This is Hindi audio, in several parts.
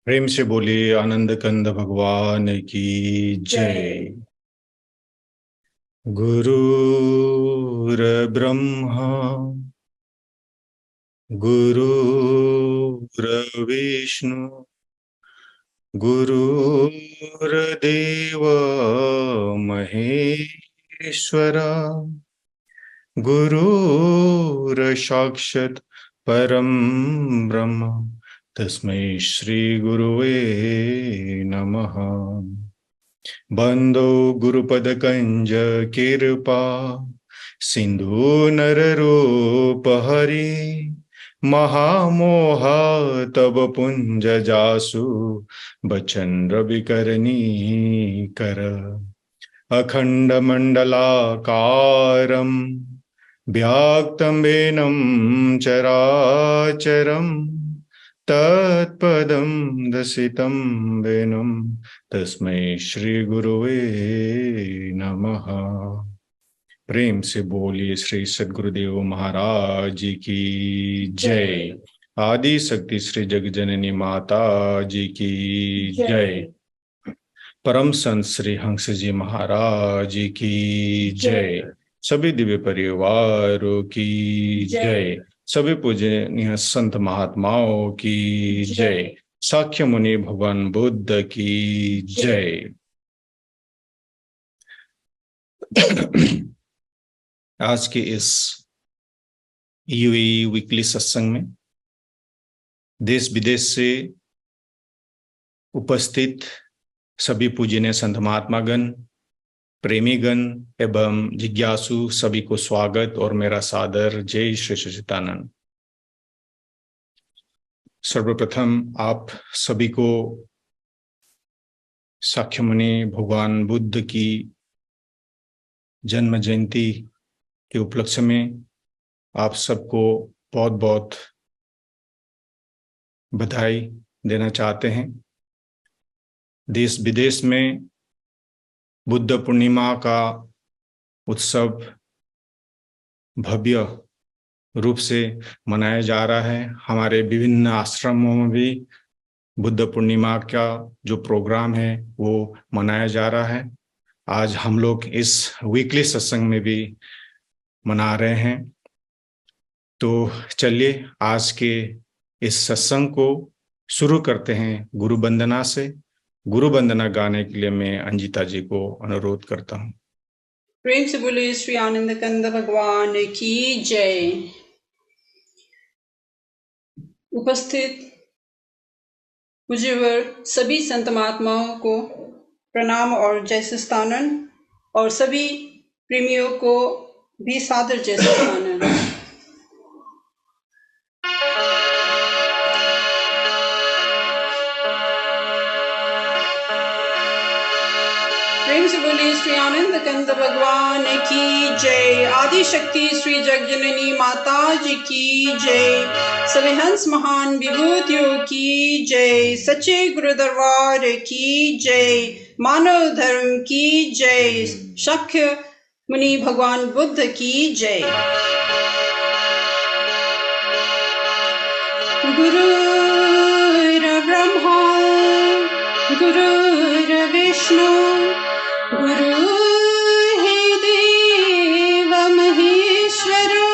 प्रेम से बोलिए आनंद कंद भगवान की जय। जय। गुरुर् ब्रह्मा गुरुर्विष्णु गुरुर्देव महेश्वरा गुरुर्साक्षात् परम ब्रह्म तस्मै श्री गुरुवे नमः। बंदो गुरुपद कंज कृपा सिंधु नररूप हरि महामोहा तब पुंज जासु बचन रविकरणी कर अखंड मंडलाकारं व्याक्तं वेनं चराचरं तत्पदं दर्शितं वेनं तस्मै श्री गुरुवे नमः। प्रेम से बोलिए श्री सद्गुरुदेव महाराज की जय। आदि शक्ति श्री जगजननी माता जी की जय। परम संत श्री हंस जी महाराज की जय। सभी दिव्य परिवारों की जय। सभी पूजनीय संत महात्माओं की जय। साक्य मुनि भगवान बुद्ध की जय। आज के इस यूएई वीकली सत्संग में देश विदेश से उपस्थित सभी पूजनीय संत महात्मागण, प्रेमीगण एवं जिज्ञासु सभी को स्वागत और मेरा सादर जय श्री सच्चिदानंद। सर्वप्रथम आप सभी को साक्य मुनि भगवान बुद्ध की जन्म जयंती के उपलक्ष्य में आप सबको बहुत बहुत बधाई देना चाहते हैं। देश विदेश में बुद्ध पूर्णिमा का उत्सव भव्य रूप से मनाया जा रहा है। हमारे विभिन्न आश्रमों में भी बुद्ध पूर्णिमा का जो प्रोग्राम है वो मनाया जा रहा है। आज हम लोग इस वीकली सत्संग में भी मना रहे हैं। तो चलिए आज के इस सत्संग को शुरू करते हैं गुरु वंदना से। गुरु वंदना गाने के लिए मैं अंजिता जी को अनुरोध करता हूँ। प्रेम से बोले श्री आनंद कंद भगवान की जय। उपस्थित पूज्यवर सभी संत महात्माओं को प्रणाम और जय सच्चिदानंद, और सभी प्रेमियों को भी सादर जय सच्चिदानंद। प्रेम से बोलिए श्री आनंद कंद भगवान की जय। आदि शक्ति श्री जगजननी माता जी की जय। सभी हंस महान विभूतियों की जय। सच्चे गुरु दरबार की जय। मानव धर्म की जय। शाक्य मुनि भगवान बुद्ध की जय। गुरुर् ब्रह्मा गुरुर् विष्णु गुरु हे देव महेश्वरो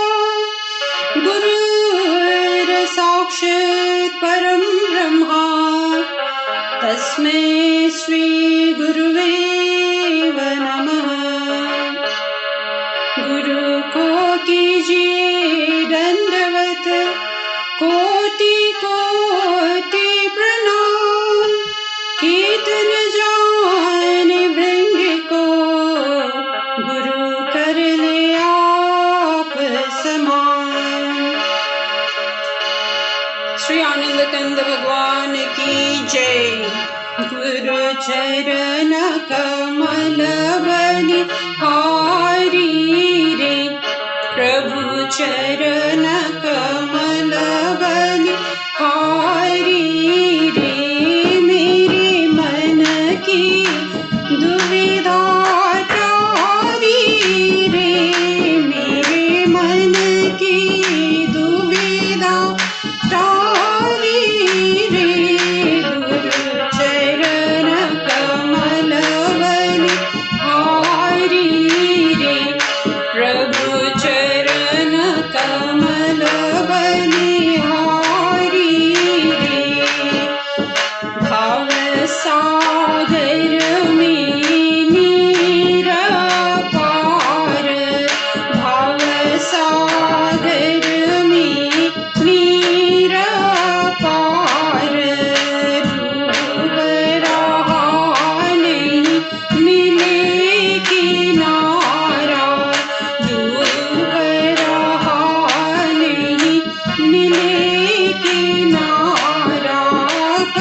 गुरुर् साक्षात् परम ब्रह्मा तस्मै श्री गुरुवे नमः। गुरु को कीजिए दंडवत कोटि कोटि प्रणाम। कीर्तन जान भृंग को गुरु कर ले आप समान। श्री आनंद कंद भगवान की जय। गुरु चरण कमल बलि हारी रे। प्रभु चरण कमल बलि हारी रे। मेरे मन की दुविधा टारी रे। मेरे मन की दुविधा टारी रे।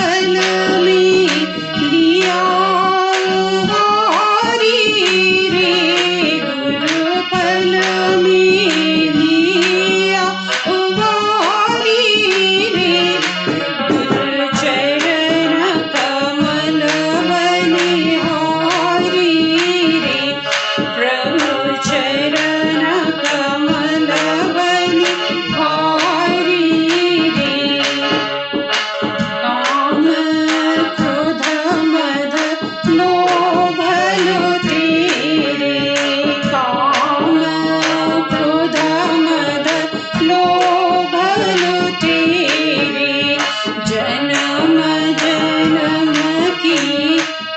फल में लिया उबारी रे, गुरु फल में लिया उबारी रे, गुरु चरण कमल बलिहारी रे, प्रभु चरण कमल बलिहारी रे, काम क्रोध मद लोभ लो तेरे, काम क्रोध मद लोभ लो तेरे, जन्म जन्म की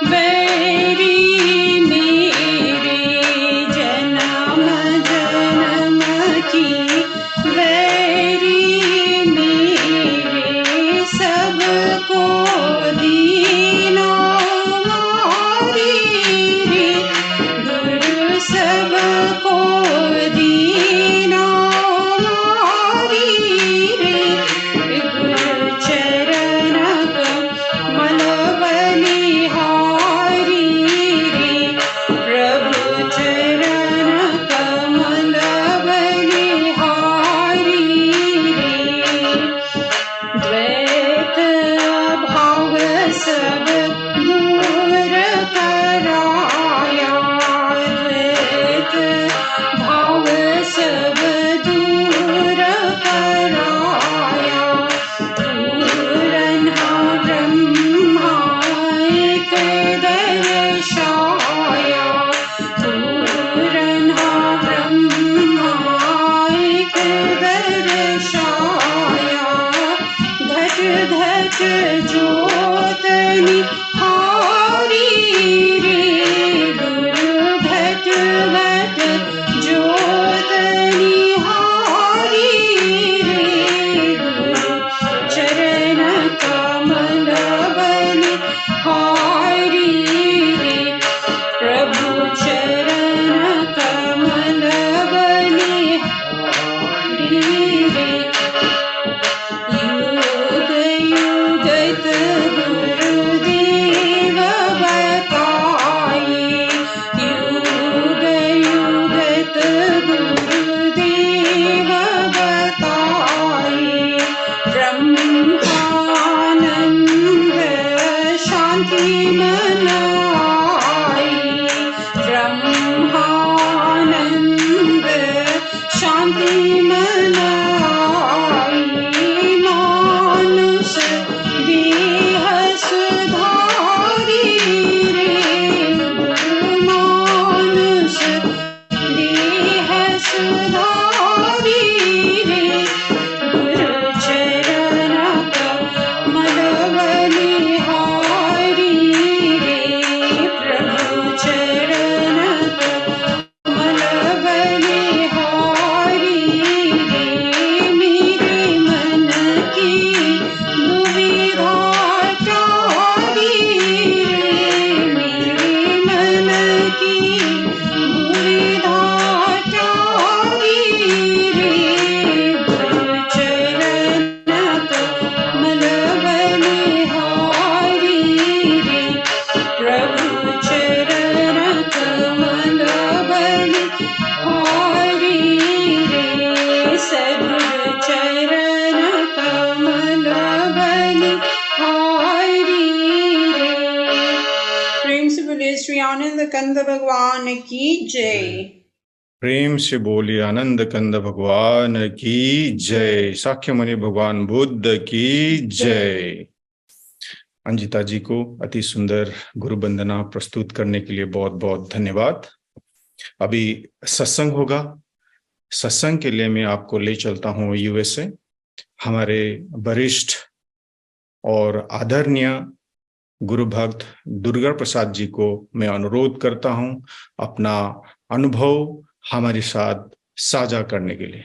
बैरी मेरे, जन्म जन्म की बैरी मेरे, सबको दीना मारी रे, गुरु सबको दीना मारी रे, गुरु चरण कमल बलिहारी रे, प्रभु चरण कमल बलिहारी रे, द्वैत भाव सब दूर कराया, द्वैत भाव सब दूर कराया, पूरन्हा ब्रह्मा एक दर्शाया, पूरन्हा ब्रह्मा एक दर्शाया, घट घट ज्योतनि हारी रे, गुरु घट घट ज्योतनि हारी रे, गुरु चरण कमल बलिहारी रे, प्रभु चरण कमल बलिहारी रे, युग युगत गुरुदेव बताए, युग युगत गुरुदेव बताए, ब्रह्मानंद शांति मनाई, ब्रह्मानंद शांति मनाई, मानुष देह सुधारी रे, गुरु मानुष देह सुधारी रे, गुरु चरण कमल बलिहारी रे, प्रभु चरण कमल बलिहारी रे, मेरे मन की दुविधा टारी रे, मेरे मन की दुविधा टारी रे, गुरु चरण कमल बलिहारी रे, प्रभु चरण कमल बलिहारी रे, सद्गुरु चरण कमल बलिहारी रे। प्रेम से बोले श्री आनंद कंद भगवान की जय। प्रेम से बोलिए आनंद कंद भगवान की जय। साक्यमुनि भगवान बुद्ध की जय। अंजिता जी को अति सुंदर गुरु वंदना प्रस्तुत करने के लिए बहुत बहुत धन्यवाद। अभी सत्संग होगा। सत्संग के लिए मैं आपको ले चलता हूँ यूएसए। हमारे वरिष्ठ और आदरणीय गुरु भक्त दुर्गा प्रसाद जी को मैं अनुरोध करता हूं अपना अनुभव हमारे साथ साझा करने के लिए।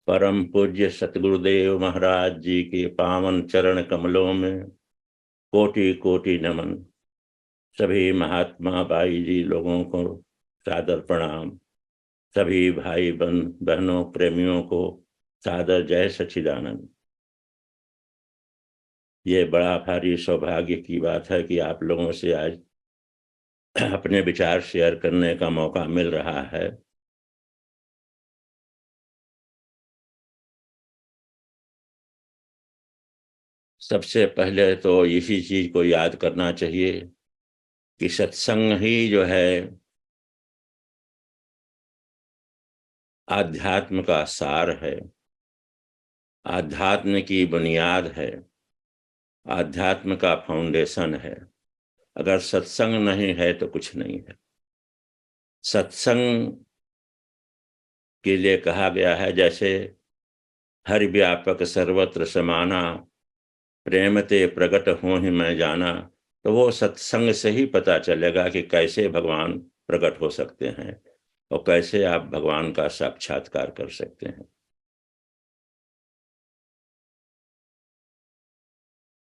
परम पूज्य सतगुरुदेव महाराज जी के पावन चरण कमलों में कोटि कोटि नमन। सभी महात्मा भाई जी लोगों को सादर प्रणाम। सभी भाई बहनों प्रेमियों को सादर जय सच्चिदानंद। ये बड़ा भारी सौभाग्य की बात है कि आप लोगों से आज अपने विचार शेयर करने का मौका मिल रहा है। सबसे पहले तो इसी चीज को याद करना चाहिए कि सत्संग ही जो है आध्यात्म का सार है, आध्यात्म की बुनियाद है, आध्यात्म का फाउंडेशन है। अगर सत्संग नहीं है तो कुछ नहीं है। सत्संग के लिए कहा गया है, जैसे हरि व्यापक सर्वत्र समाना, प्रेम ते प्रकट हो ही मैं जाना, तो वो सत्संग से ही पता चलेगा कि कैसे भगवान प्रकट हो सकते हैं और कैसे आप भगवान का साक्षात्कार कर सकते हैं।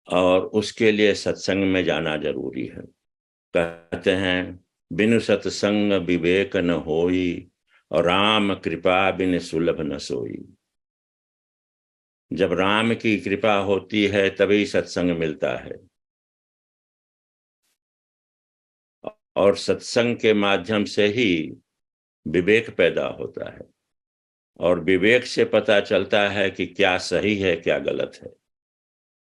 और उसके लिए सत्संग में जाना जरूरी है। कहते हैं बिनु सत्संग विवेक न होई, और राम कृपा बिन सुलभ न सोई। जब राम की कृपा होती है तभी सत्संग मिलता है, और सत्संग के माध्यम से ही विवेक पैदा होता है, और विवेक से पता चलता है कि क्या सही है क्या गलत है,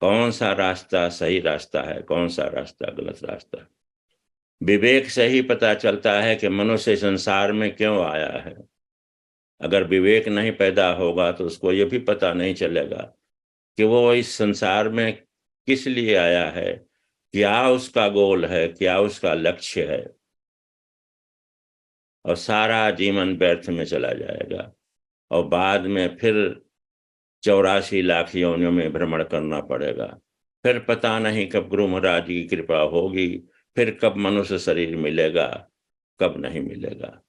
कौन सा रास्ता सही रास्ता है, कौन सा रास्ता गलत रास्ता है। विवेक से ही पता चलता है कि मनुष्य संसार में क्यों आया है। अगर विवेक नहीं पैदा होगा तो उसको ये भी पता नहीं चलेगा कि वो इस संसार में किस लिए आया है, क्या उसका गोल है, क्या उसका लक्ष्य है, और सारा जीवन व्यर्थ में चला जाएगा और बाद में फिर 84 लाख योनियों में भ्रमण करना पड़ेगा। फिर पता नहीं कब गुरु महाराज की कृपा होगी, फिर कब मनुष्य शरीर मिलेगा, कब नहीं मिलेगा।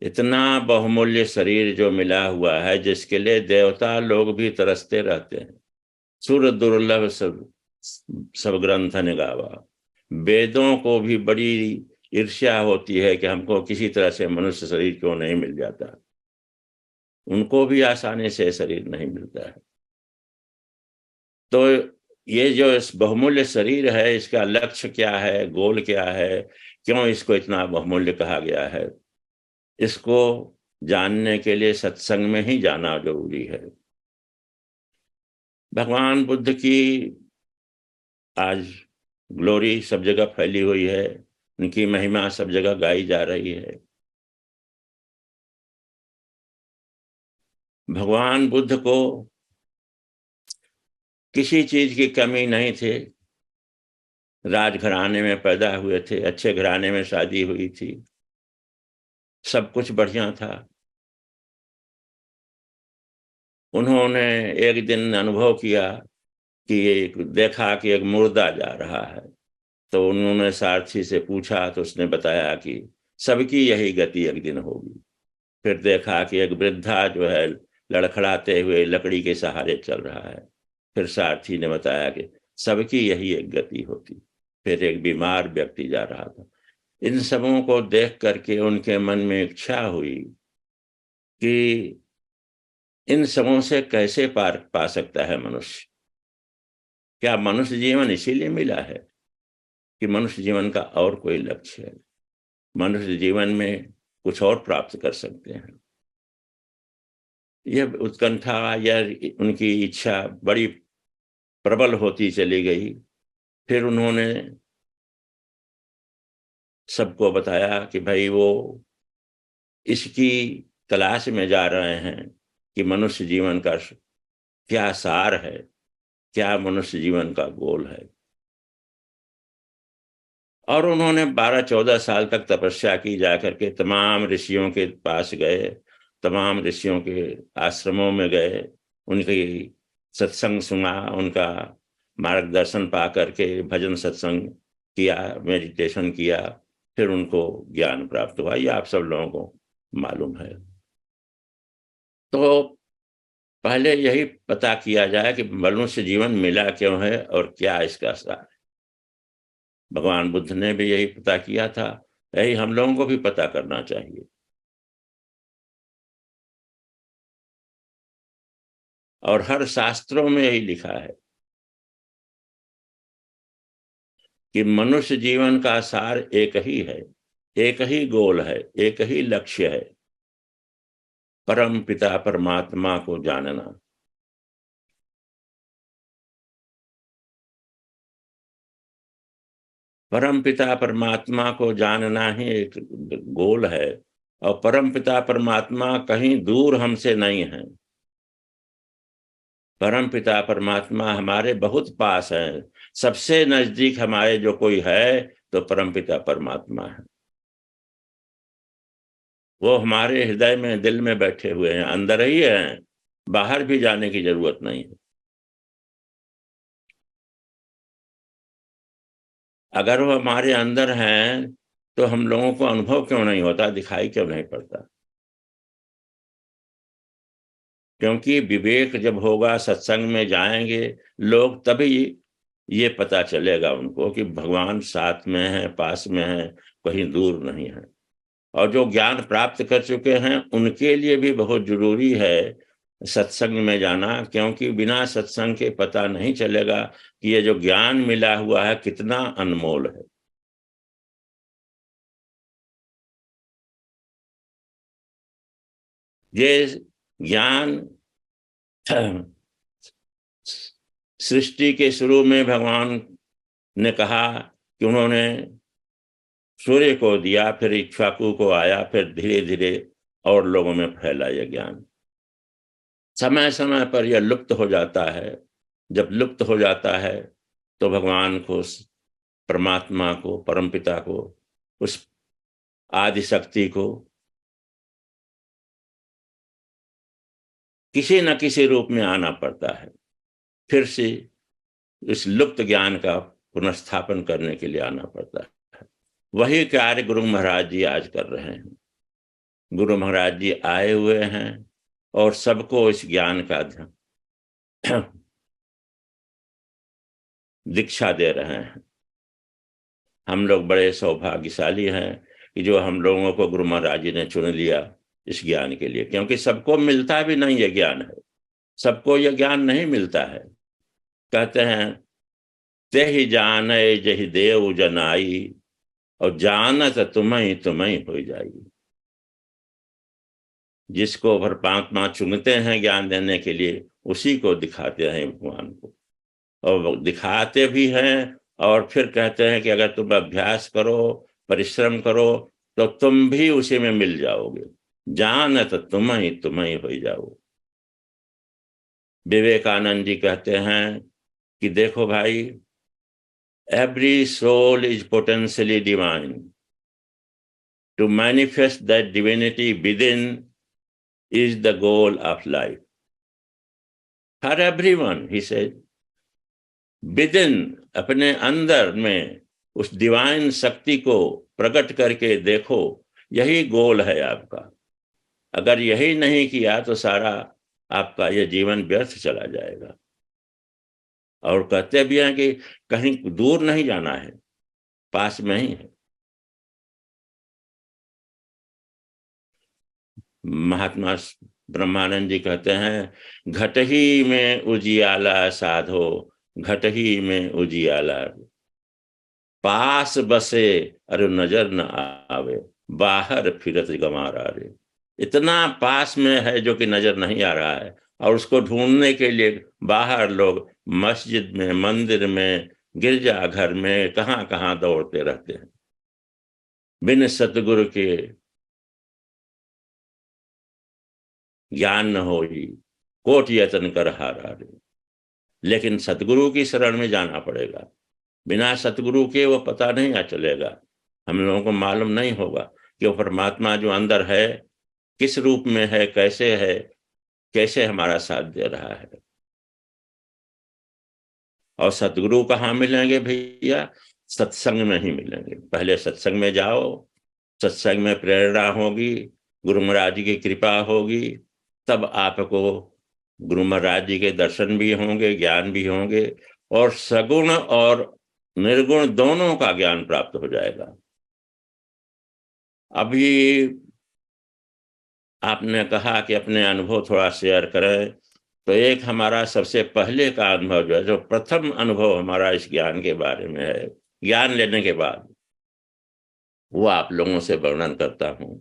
इतना बहुमूल्य शरीर जो मिला हुआ है, जिसके लिए देवता लोग भी तरसते रहते हैं। सुर दुर्लभ सब ग्रंथ निगावा। वेदों को भी बड़ी ईर्ष्या होती है कि हमको किसी तरह से मनुष्य शरीर क्यों नहीं मिल जाता। उनको भी आसानी से शरीर नहीं मिलता है। तो ये जो इस बहुमूल्य शरीर है, इसका लक्ष्य क्या है, गोल क्या है, क्यों इसको इतना बहुमूल्य कहा गया है, इसको जानने के लिए सत्संग में ही जाना जरूरी है। भगवान बुद्ध की आज ग्लोरी सब जगह फैली हुई है, उनकी महिमा सब जगह गाई जा रही है। भगवान बुद्ध को किसी चीज की कमी नहीं थी। राजघराने में पैदा हुए थे, अच्छे घराने में शादी हुई थी, सब कुछ बढ़िया था। उन्होंने एक दिन अनुभव किया कि देखा कि एक मुर्दा जा रहा है। तो उन्होंने सारथी से पूछा तो उसने बताया कि सबकी यही गति एक दिन होगी। फिर देखा कि एक वृद्धा जो है लड़खड़ाते हुए लकड़ी के सहारे चल रहा है। फिर सारथी ने बताया कि सबकी यही एक गति होती। फिर एक बीमार व्यक्ति जा रहा था। इन सबों को देख करके उनके मन में इच्छा हुई कि इन सबों से कैसे पार पा सकता है मनुष्य। क्या मनुष्य जीवन इसीलिए मिला है कि मनुष्य जीवन का और कोई लक्ष्य है? मनुष्य जीवन में कुछ और प्राप्त कर सकते हैं। यह उत्कंठा या उनकी इच्छा बड़ी प्रबल होती चली गई। फिर उन्होंने सबको बताया कि भाई वो इसकी तलाश में जा रहे हैं कि मनुष्य जीवन का क्या सार है, क्या मनुष्य जीवन का गोल है। और उन्होंने 12-14 साल तक तपस्या की, जाकर के तमाम ऋषियों के पास गए, तमाम ऋषियों के आश्रमों में गए, उनकी सत्संग सुना, उनका मार्गदर्शन पा करके भजन सत्संग किया, मेडिटेशन किया। फिर उनको ज्ञान प्राप्त हुआ। ये आप सब लोगों को मालूम है। तो पहले यही पता किया जाए कि मनुष्य जीवन मिला क्यों है और क्या इसका सार है। भगवान बुद्ध ने भी यही पता किया था, यही हम लोगों को भी पता करना चाहिए। और हर शास्त्रों में यही लिखा है कि मनुष्य जीवन का सार एक ही है, एक ही गोल है, एक ही लक्ष्य है, परम पिता परमात्मा को जानना। परम पिता परमात्मा को जानना ही एक गोल है, और परम पिता परमात्मा कहीं दूर हमसे नहीं है। परम पिता परमात्मा हमारे बहुत पास है। सबसे नजदीक हमारे जो कोई है तो परम पिता परमात्मा है। वो हमारे हृदय में, दिल में बैठे हुए हैं, अंदर ही हैं, बाहर भी जाने की जरूरत नहीं है। अगर वो हमारे अंदर हैं तो हम लोगों को अनुभव क्यों नहीं होता, दिखाई क्यों नहीं पड़ता? क्योंकि विवेक जब होगा, सत्संग में जाएंगे लोग, तभी ये पता चलेगा उनको कि भगवान साथ में है, पास में है, कहीं दूर नहीं है। और जो ज्ञान प्राप्त कर चुके हैं उनके लिए भी बहुत जरूरी है सत्संग में जाना, क्योंकि बिना सत्संग के पता नहीं चलेगा कि ये जो ज्ञान मिला हुआ है कितना अनमोल है। ये ज्ञान सृष्टि के शुरू में भगवान ने कहा कि उन्होंने सूर्य को दिया, फिर इक्ष्वाकु को आया, फिर धीरे धीरे और लोगों में फैला यह ज्ञान। समय समय पर यह लुप्त हो जाता है। जब लुप्त हो जाता है तो भगवान को, परमात्मा को, परमपिता को, उस आदि शक्ति को किसी न किसी रूप में आना पड़ता है, फिर से इस लुप्त ज्ञान का पुनर्स्थापन करने के लिए आना पड़ता है। वही कार्य गुरु महाराज जी आज कर रहे हैं। गुरु महाराज जी आए हुए हैं और सबको इस ज्ञान का दीक्षा दे रहे हैं। हम लोग बड़े सौभाग्यशाली हैं कि जो हम लोगों को गुरु महाराज जी ने चुन लिया इस ज्ञान के लिए, क्योंकि सबको मिलता भी नहीं ये ज्ञान है, सबको यह ज्ञान नहीं मिलता है। कहते हैं ते ही जाने जहि देव जनाई, और जानत तुम्हें तुम्हें हो जाई। जिसको परमात्मा चुनते हैं ज्ञान देने के लिए, उसी को दिखाते हैं भगवान को, और दिखाते भी हैं। और फिर कहते हैं कि अगर तुम अभ्यास करो, परिश्रम करो, तो तुम भी उसी में मिल जाओगे। जानत तुम्हें तुम्हें हो जाओ। विवेकानंद जी कहते हैं कि देखो भाई, every soul is potentially divine. To manifest that divinity within is the goal of life for everyone, he said. within, अपने अंदर में उस डिवाइन शक्ति को प्रकट करके देखो, यही गोल है आपका। अगर यही नहीं किया तो सारा आपका यह जीवन व्यर्थ चला जाएगा। और कहते भी हैं कि कहीं दूर नहीं जाना है, पास में ही है। महात्मा ब्रह्मानंद जी कहते हैं, घट ही में उजियाला साधो, घट ही में उजियाला, पास बसे अरे नजर न आवे, बाहर फिरत गंवारा रे। इतना पास में है जो कि नजर नहीं आ रहा है, और उसको ढूंढने के लिए बाहर लोग मस्जिद में, मंदिर में, गिरजाघर में, कहाँ कहाँ दौड़ते रहते हैं। बिन सतगुरु के ज्ञान न होई, कोट यतन कर हारा रे। लेकिन सतगुरु की शरण में जाना पड़ेगा। बिना सतगुरु के वो पता नहीं चलेगा। हम लोगों को मालूम नहीं होगा कि वो परमात्मा जो अंदर है किस रूप में है, कैसे हमारा साथ दे रहा है। और सतगुरु कहाँ मिलेंगे भैया? सत्संग में ही मिलेंगे। पहले सत्संग में जाओ, सत्संग में प्रेरणा होगी, गुरु महाराज जी की कृपा होगी, तब आपको गुरु महाराज जी के दर्शन भी होंगे, ज्ञान भी होंगे, और सगुण और निर्गुण दोनों का ज्ञान प्राप्त हो जाएगा। अभी आपने कहा कि अपने अनुभव थोड़ा शेयर करें, तो एक हमारा सबसे पहले का अनुभव जो है, जो प्रथम अनुभव हमारा इस ज्ञान के बारे में है, ज्ञान लेने के बाद, वो आप लोगों से वर्णन करता हूं।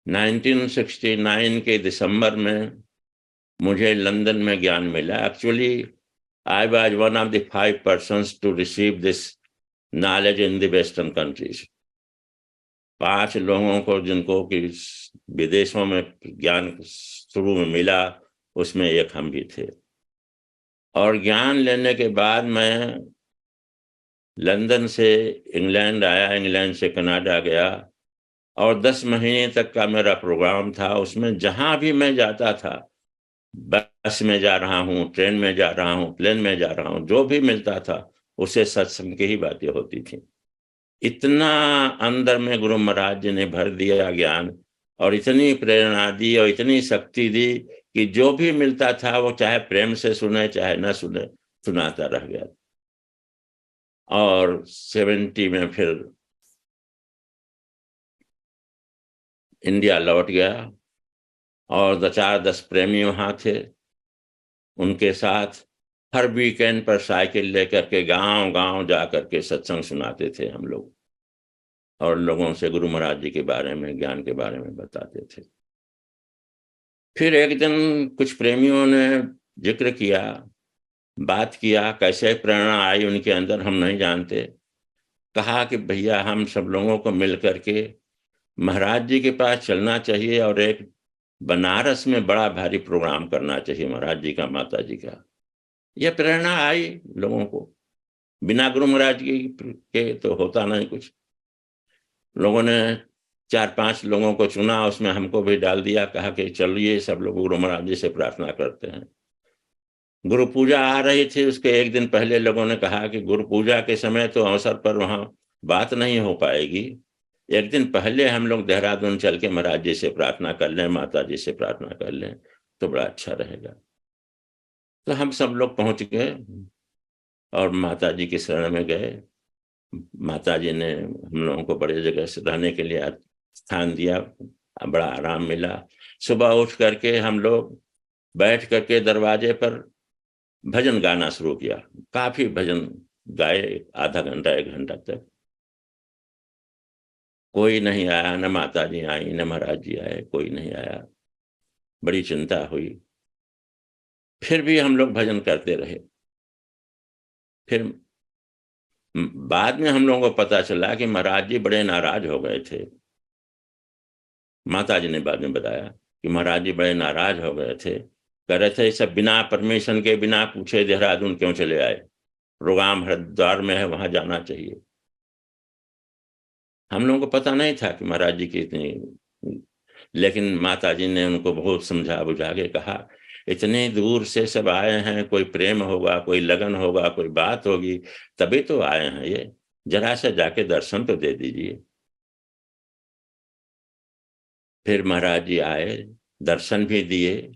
1969 के दिसंबर में मुझे लंदन में ज्ञान मिला। Actually I was one of the 5 persons to receive this knowledge in the Western countries. 5 लोगों को जिनको कि विदेशों में ज्ञान शुरू में मिला, उसमें एक हम भी थे। और ज्ञान लेने के बाद मैं लंदन से इंग्लैंड आया, इंग्लैंड से कनाडा गया, और 10 महीने तक का मेरा प्रोग्राम था। उसमें जहां भी मैं जाता था, बस में जा रहा हूँ, ट्रेन में जा रहा हूँ, प्लेन में जा रहा हूँ, जो भी मिलता था उससे सत्संग की ही बातें होती थी। इतना अंदर में गुरु महाराज जी ने भर दिया ज्ञान, और इतनी प्रेरणा दी और इतनी शक्ति दी कि जो भी मिलता था वो चाहे प्रेम से सुने चाहे न सुने, सुनाता रह गया। और 70 में फिर इंडिया लौट गया, और 10 प्रेमी वहां थे। उनके साथ हर वीकेंड पर साइकिल लेकर के गांव गांव जा करके सत्संग सुनाते थे हम लोग, और लोगों से गुरु महाराज जी के बारे में, ज्ञान के बारे में बताते थे। फिर एक दिन कुछ प्रेमियों ने जिक्र किया, बात किया, कैसे प्रेरणा आई उनके अंदर हम नहीं जानते। कहा कि भैया हम सब लोगों को मिल करके महाराज जी के पास चलना चाहिए, और एक बनारस में बड़ा भारी प्रोग्राम करना चाहिए महाराज जी का, माता जी का। यह प्रेरणा आई लोगों को। बिना गुरु महाराज जी के तो होता नहीं कुछ। लोगों ने 4-5 लोगों को चुना, उसमें हमको भी डाल दिया। कहा कि चलिए सब लोग गुरु महाराज जी से प्रार्थना करते हैं। गुरु पूजा आ रही थी, उसके एक दिन पहले लोगों ने कहा कि गुरु पूजा के समय तो अवसर पर वहां बात नहीं हो पाएगी, एक दिन पहले हम लोग देहरादून चल के महाराज जी से प्रार्थना कर लें, माता जी से प्रार्थना कर लें तो बड़ा अच्छा रहेगा। तो हम सब लोग पहुंच गए और माता जी की शरण में गए। माता जी ने हम लोगों को बड़े जगह से रहने के लिए स्थान दिया, बड़ा आराम मिला। सुबह उठ करके हम लोग बैठ करके दरवाजे पर भजन गाना शुरू किया। काफी भजन गाए, आधा घंटा 1 घंटा तक। कोई नहीं आया, न माता जी आई न महाराज जी आए, कोई नहीं आया। बड़ी चिंता हुई। फिर भी हम लोग भजन करते रहे। फिर बाद में हम लोगों को पता चला कि महाराज जी बड़े नाराज हो गए थे। माता जी ने बाद में बताया कि महाराज जी बड़े नाराज हो गए थे, कह रहे थे सब बिना परमिशन के, बिना पूछे देहरादून क्यों चले आए, प्रोग्राम हरिद्वार में है, वहां जाना चाहिए। हम लोगों को पता नहीं था कि महाराज जी की इतनी, लेकिन माता जी ने उनको बहुत समझा बुझा के कहा इतने दूर से सब आए हैं, कोई प्रेम होगा, कोई लगन होगा, कोई बात होगी, तभी तो आए हैं, ये जरा सा जाके दर्शन तो दे दीजिए। फिर महाराज जी आए, दर्शन भी दिए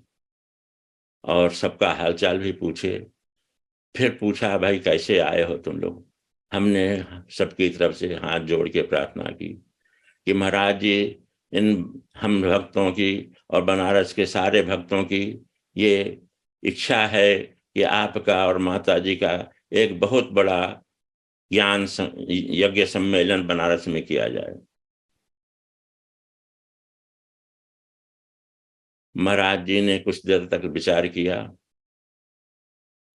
और सबका हालचाल भी पूछे। फिर पूछा भाई कैसे आए हो तुम लोग। हमने सबकी तरफ से हाथ जोड़ के प्रार्थना की कि महाराज जी इन हम भक्तों की और बनारस के सारे भक्तों की ये इच्छा है कि आपका और माता जी का एक बहुत बड़ा ज्ञान यज्ञ सम्मेलन बनारस में किया जाए। महाराज जी ने कुछ देर तक विचार किया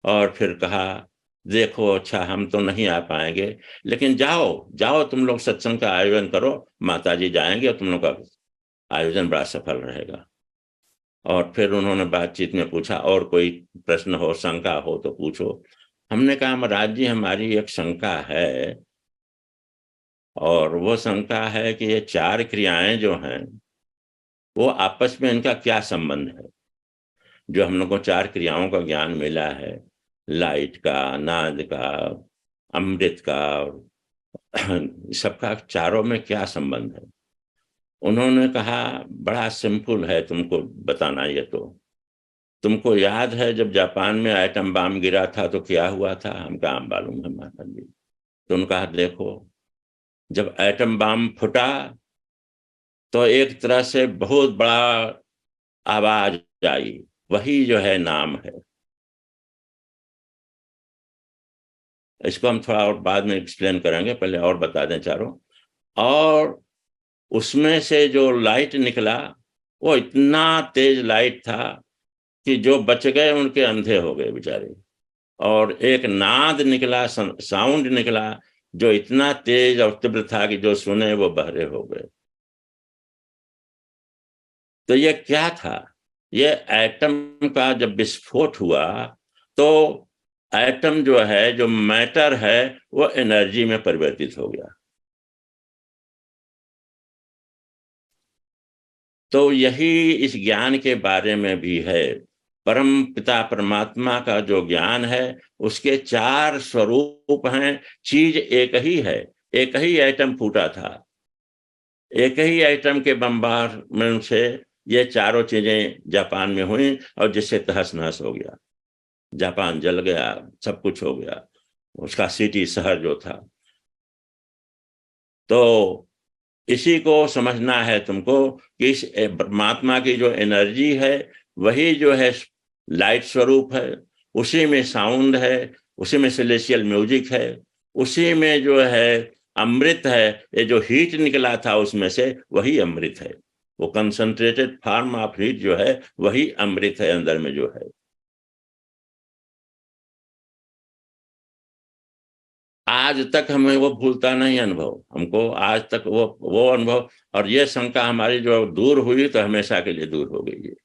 और फिर कहा देखो अच्छा हम तो नहीं आ पाएंगे, लेकिन जाओ जाओ तुम लोग सत्संग का आयोजन करो, माता जी जाएंगे और तुम लोग का आयोजन बड़ा सफल रहेगा। और फिर उन्होंने बातचीत में पूछा और कोई प्रश्न हो, शंका हो तो पूछो। हमने कहा महाराज जी हमारी एक शंका है, और वो शंका है कि ये 4 क्रियाएं जो हैं वो आपस में इनका क्या संबंध है। जो हम लोग को 4 क्रियाओं का ज्ञान मिला है, लाइट का, नाद का, अमृत का, सबका चारों में क्या संबंध है। उन्होंने कहा बड़ा सिंपल है तुमको बताना। ये तो तुमको याद है जब जापान में एटम बम गिरा था तो क्या हुआ था। हम कहा मालूम है माता जी। तो उन्होंने कहा देखो जब एटम बम फूटा तो एक तरह से बहुत बड़ा आवाज आई, वही जो है नाम है। इसको हम थोड़ा और बाद में एक्सप्लेन करेंगे, पहले और बता दें चारों। और उसमें से जो लाइट निकला वो इतना तेज लाइट था कि जो बच गए उनके अंधे हो गए बेचारे। और एक नाद निकला, साउंड निकला जो इतना तेज और तीव्र था कि जो सुने वो बहरे हो गए। तो ये क्या था? ये एटम का जब विस्फोट हुआ तो एटम जो है, जो मैटर है, वो एनर्जी में परिवर्तित हो गया। तो यही इस ज्ञान के बारे में भी है। परम पिता परमात्मा का जो ज्ञान है उसके 4 स्वरूप हैं। चीज एक ही है, एक ही एटम फूटा था, एक ही एटम के बम्बार्डमेंट से ये चारों चीजें जापान में हुई और जिससे तहस नहस हो गया। जापान जल गया, सब कुछ हो गया, उसका सिटी शहर जो था। तो इसी को समझना है तुमको कि इस परमात्मा की जो एनर्जी है वही जो है लाइट स्वरूप है, उसी में साउंड है, उसी में सेलेस्टियल म्यूजिक है, उसी में जो है अमृत है। ये जो हीट निकला था उसमें से वही अमृत है। वो कंसंट्रेटेड फॉर्म ऑफ हीट जो है वही अमृत है अंदर में जो है। आज तक हमें वो भूलता नहीं अनुभव, हमको आज तक वो अनुभव। और ये शंका हमारी जो दूर हुई तो हमेशा के लिए दूर हो गई है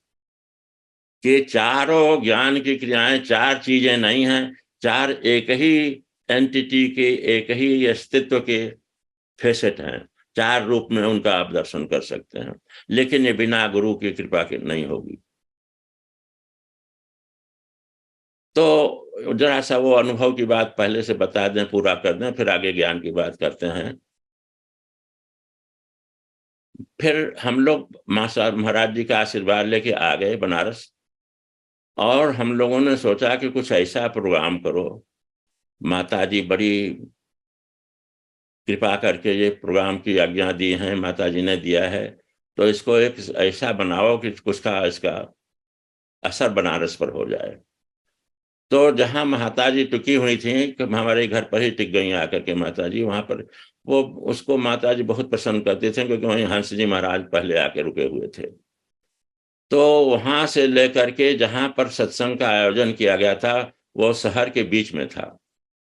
कि चारों ज्ञान की क्रियाएं 4 चीजें नहीं हैं, 4 एक ही एंटिटी के, एक ही अस्तित्व के फेसेट हैं। 4 रूप में उनका आप दर्शन कर सकते हैं, लेकिन ये बिना गुरु की कृपा के नहीं होगी। तो जरा सा वो अनुभव की बात पहले से बता दें, पूरा कर दें, फिर आगे ज्ञान की बात करते हैं। फिर हम लोग महाराज जी का आशीर्वाद लेके आ गए बनारस, और हम लोगों ने सोचा कि कुछ ऐसा प्रोग्राम करो। माता जी बड़ी कृपा करके ये प्रोग्राम की आज्ञा दी है, माता जी ने दिया है, तो इसको एक ऐसा बनाओ कि कुछ का इसका असर बनारस पर हो जाए। तो जहां माता जी टिकी हुई थी, हमारे घर पर ही टिक गई आकर के माता जी, वहां पर वो उसको माता जी बहुत पसंद करते थे, क्योंकि वहीं हंस जी महाराज पहले आके रुके हुए थे। तो वहां से लेकर के जहां पर सत्संग का आयोजन किया गया था वो शहर के बीच में था।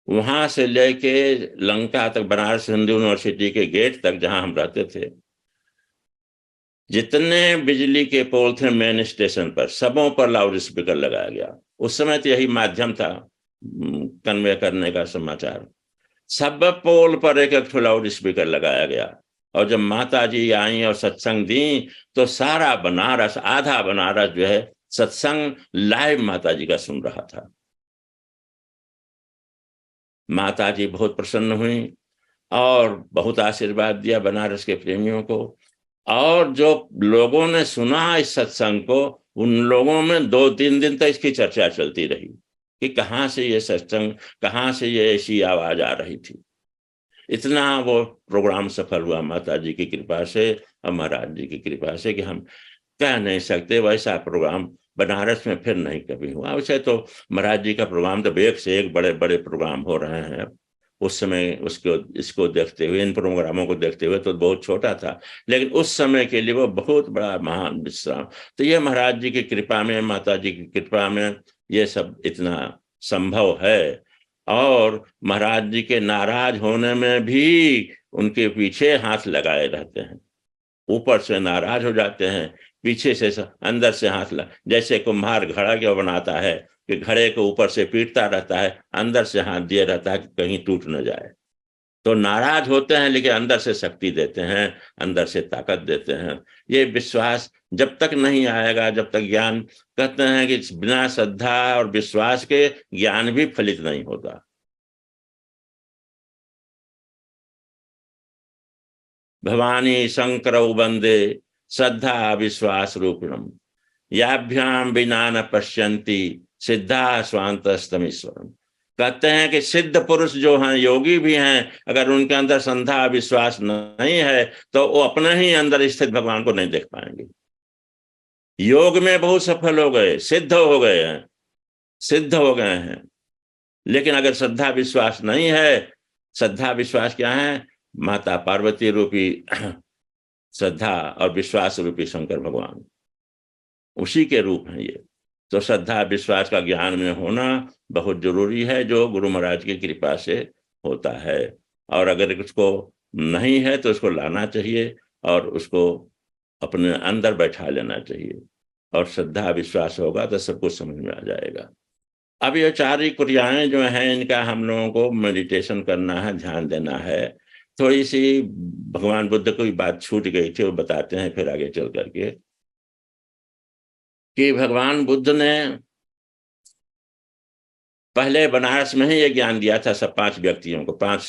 वहां से लेके लंका तक, बनारस हिंदू यूनिवर्सिटी के गेट तक जहां हम रहते थे, जितने बिजली के पोल थे मेन स्टेशन पर, सबों पर लाउड स्पीकर लगाया गया। उस समय तो यही माध्यम था कन्वे करने का समाचार। सब पोल पर एक एक लाउड स्पीकर लगाया गया। और जब माता जी आई और सत्संग दी तो सारा बनारस, आधा बनारस जो है सत्संग लाइव माता जी का सुन रहा था। माता जी बहुत प्रसन्न हुई और बहुत आशीर्वाद दिया बनारस के प्रेमियों को। और जो लोगों ने सुना इस सत्संग को, उन लोगों में 2-3 दिन तक इसकी चर्चा चलती रही कि कहाँ से ये सत्संग, कहाँ से ये ऐसी आवाज आ रही थी। इतना वो प्रोग्राम सफल हुआ माता जी की कृपा से और महाराज जी की कृपा से कि हम कह नहीं सकते। वैसा प्रोग्राम बनारस में फिर नहीं कभी हुआ। वैसे तो महाराज जी का प्रोग्राम तो एक से एक बड़े बड़े प्रोग्राम हो रहे हैं। उस समय इसको देखते हुए, इन प्रोग्रामों को देखते हुए तो बहुत छोटा था, लेकिन उस समय के लिए वो बहुत बड़ा महान विश्राम। तो ये महाराज जी की कृपा में, माता जी की कृपा में ये सब इतना संभव है। और महाराज जी के नाराज होने में भी उनके पीछे हाथ लगाए रहते हैं। ऊपर से नाराज हो जाते हैं, पीछे से अंदर से हाथ लगा, जैसे कुम्हार घड़ा क्यों बनाता है कि घड़े को ऊपर से पीटता रहता है, अंदर से हाथ दिए रहता है कि कहीं टूट न जाए। तो नाराज होते हैं लेकिन अंदर से शक्ति देते हैं, अंदर से ताकत देते हैं। ये विश्वास जब तक नहीं आएगा, जब तक ज्ञान, कहते हैं कि बिना श्रद्धा और विश्वास के ज्ञान भी फलित नहीं होता। भवानी शंकरौ वंदे श्रद्धा विश्वास रूपिणम, याभ्याम बिना न पश्यन्ति सिद्धा स्वांतस्तमीश्वरम। कहते हैं कि सिद्ध पुरुष जो हैं, योगी भी हैं, अगर उनके अंदर श्रद्धा विश्वास नहीं है तो वो अपने ही अंदर स्थित भगवान को नहीं देख पाएंगे। योग में बहुत सफल हो गए, सिद्ध हो गए हैं, सिद्ध हो गए हैं, लेकिन अगर श्रद्धा विश्वास नहीं है, श्रद्धा विश्वास क्या है? माता पार्वती रूपी श्रद्धा और विश्वास रूपी शंकर भगवान, उसी के रूप हैं ये। तो श्रद्धा विश्वास का ज्ञान में होना बहुत जरूरी है, जो गुरु महाराज की कृपा से होता है। और अगर उसको नहीं है तो उसको लाना चाहिए और उसको अपने अंदर बैठा लेना चाहिए, और श्रद्धा विश्वास होगा तो सब कुछ समझ में आ जाएगा। अब ये चार क्रियाएं जो हैं, इनका हम लोगों को मेडिटेशन करना है, ध्यान देना है। थोड़ी सी भगवान बुद्ध को बात छूट गई थी, वो बताते हैं फिर आगे चल करके, कि भगवान बुद्ध ने पहले बनारस में ही ये ज्ञान दिया था सब 5 व्यक्तियों को, 5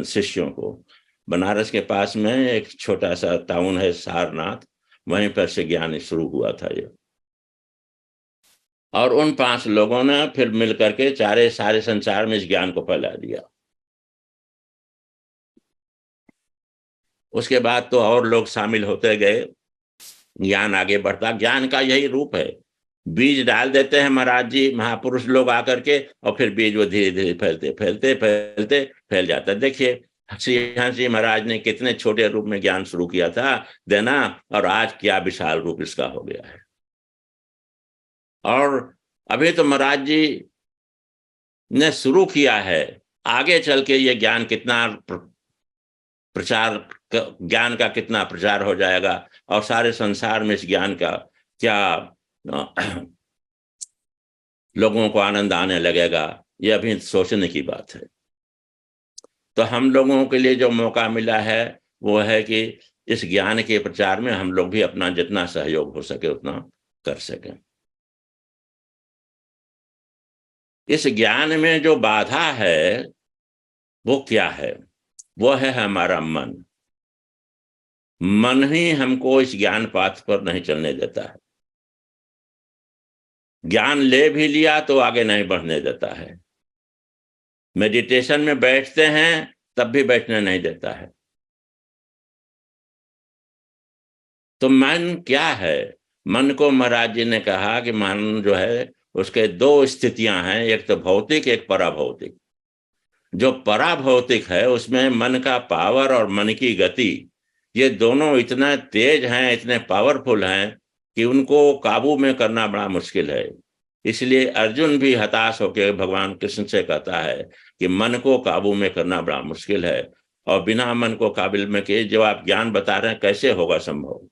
शिष्यों को। बनारस के पास में एक छोटा सा टाउन है सारनाथ, वहीं पर से ज्ञान शुरू हुआ था ये। और उन 5 लोगों ने फिर मिल करके सारे संसार में इस ज्ञान को फैला दिया। उसके बाद तो और लोग शामिल होते गए, ज्ञान आगे बढ़ता। ज्ञान का यही रूप है, बीज डाल देते हैं महाराज जी, महापुरुष लोग आकर के, और फिर बीज वो धीरे धीरे फैलते फैलते फैलते फैल जाता है। देखिए श्री हंस जी महाराज ने कितने छोटे रूप में ज्ञान शुरू किया था देना, और आज क्या विशाल रूप इसका हो गया है। और अभी तो महाराज जी ने शुरू किया है, आगे चल के ये ज्ञान कितना प्रचार, ज्ञान का कितना प्रचार हो जाएगा, और सारे संसार में इस ज्ञान का क्या लोगों को आनंद आने लगेगा, ये अभी सोचने की बात है। तो हम लोगों के लिए जो मौका मिला है वो है कि इस ज्ञान के प्रचार में हम लोग भी अपना जितना सहयोग हो सके उतना कर सकें। इस ज्ञान में जो बाधा है वो क्या है? वो है हमारा मन। मन ही हमको इस ज्ञान पाथ पर नहीं चलने देता है। ज्ञान ले भी लिया तो आगे नहीं बढ़ने देता है। मेडिटेशन में बैठते हैं तब भी बैठने नहीं देता है। तो मन क्या है? मन को महाराज जी ने कहा कि मन जो है उसके 2 स्थितियां हैं, एक तो भौतिक, एक पराभौतिक। जो पराभौतिक है उसमें मन का पावर और मन की गति, ये दोनों इतना तेज हैं, इतने पावरफुल हैं कि उनको काबू में करना बड़ा मुश्किल है। इसलिए अर्जुन भी हताश होकर भगवान कृष्ण से कहता है कि मन को काबू में करना बड़ा मुश्किल है, और बिना मन को काबू में किए जो आप ज्ञान बता रहे हैं कैसे होगा संभव?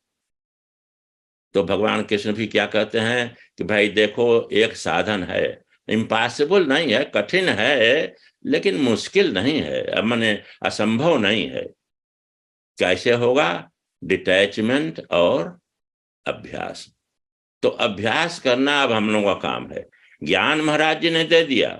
तो भगवान कृष्ण भी क्या कहते हैं कि भाई देखो, एक साधन है, इम्पॉसिबल नहीं है, कठिन है लेकिन मुश्किल नहीं है, माने असंभव नहीं है। कैसे होगा? डिटैचमेंट और अभ्यास। तो अभ्यास करना अब हम लोगों का काम है। ज्ञान महाराज जी ने दे दिया,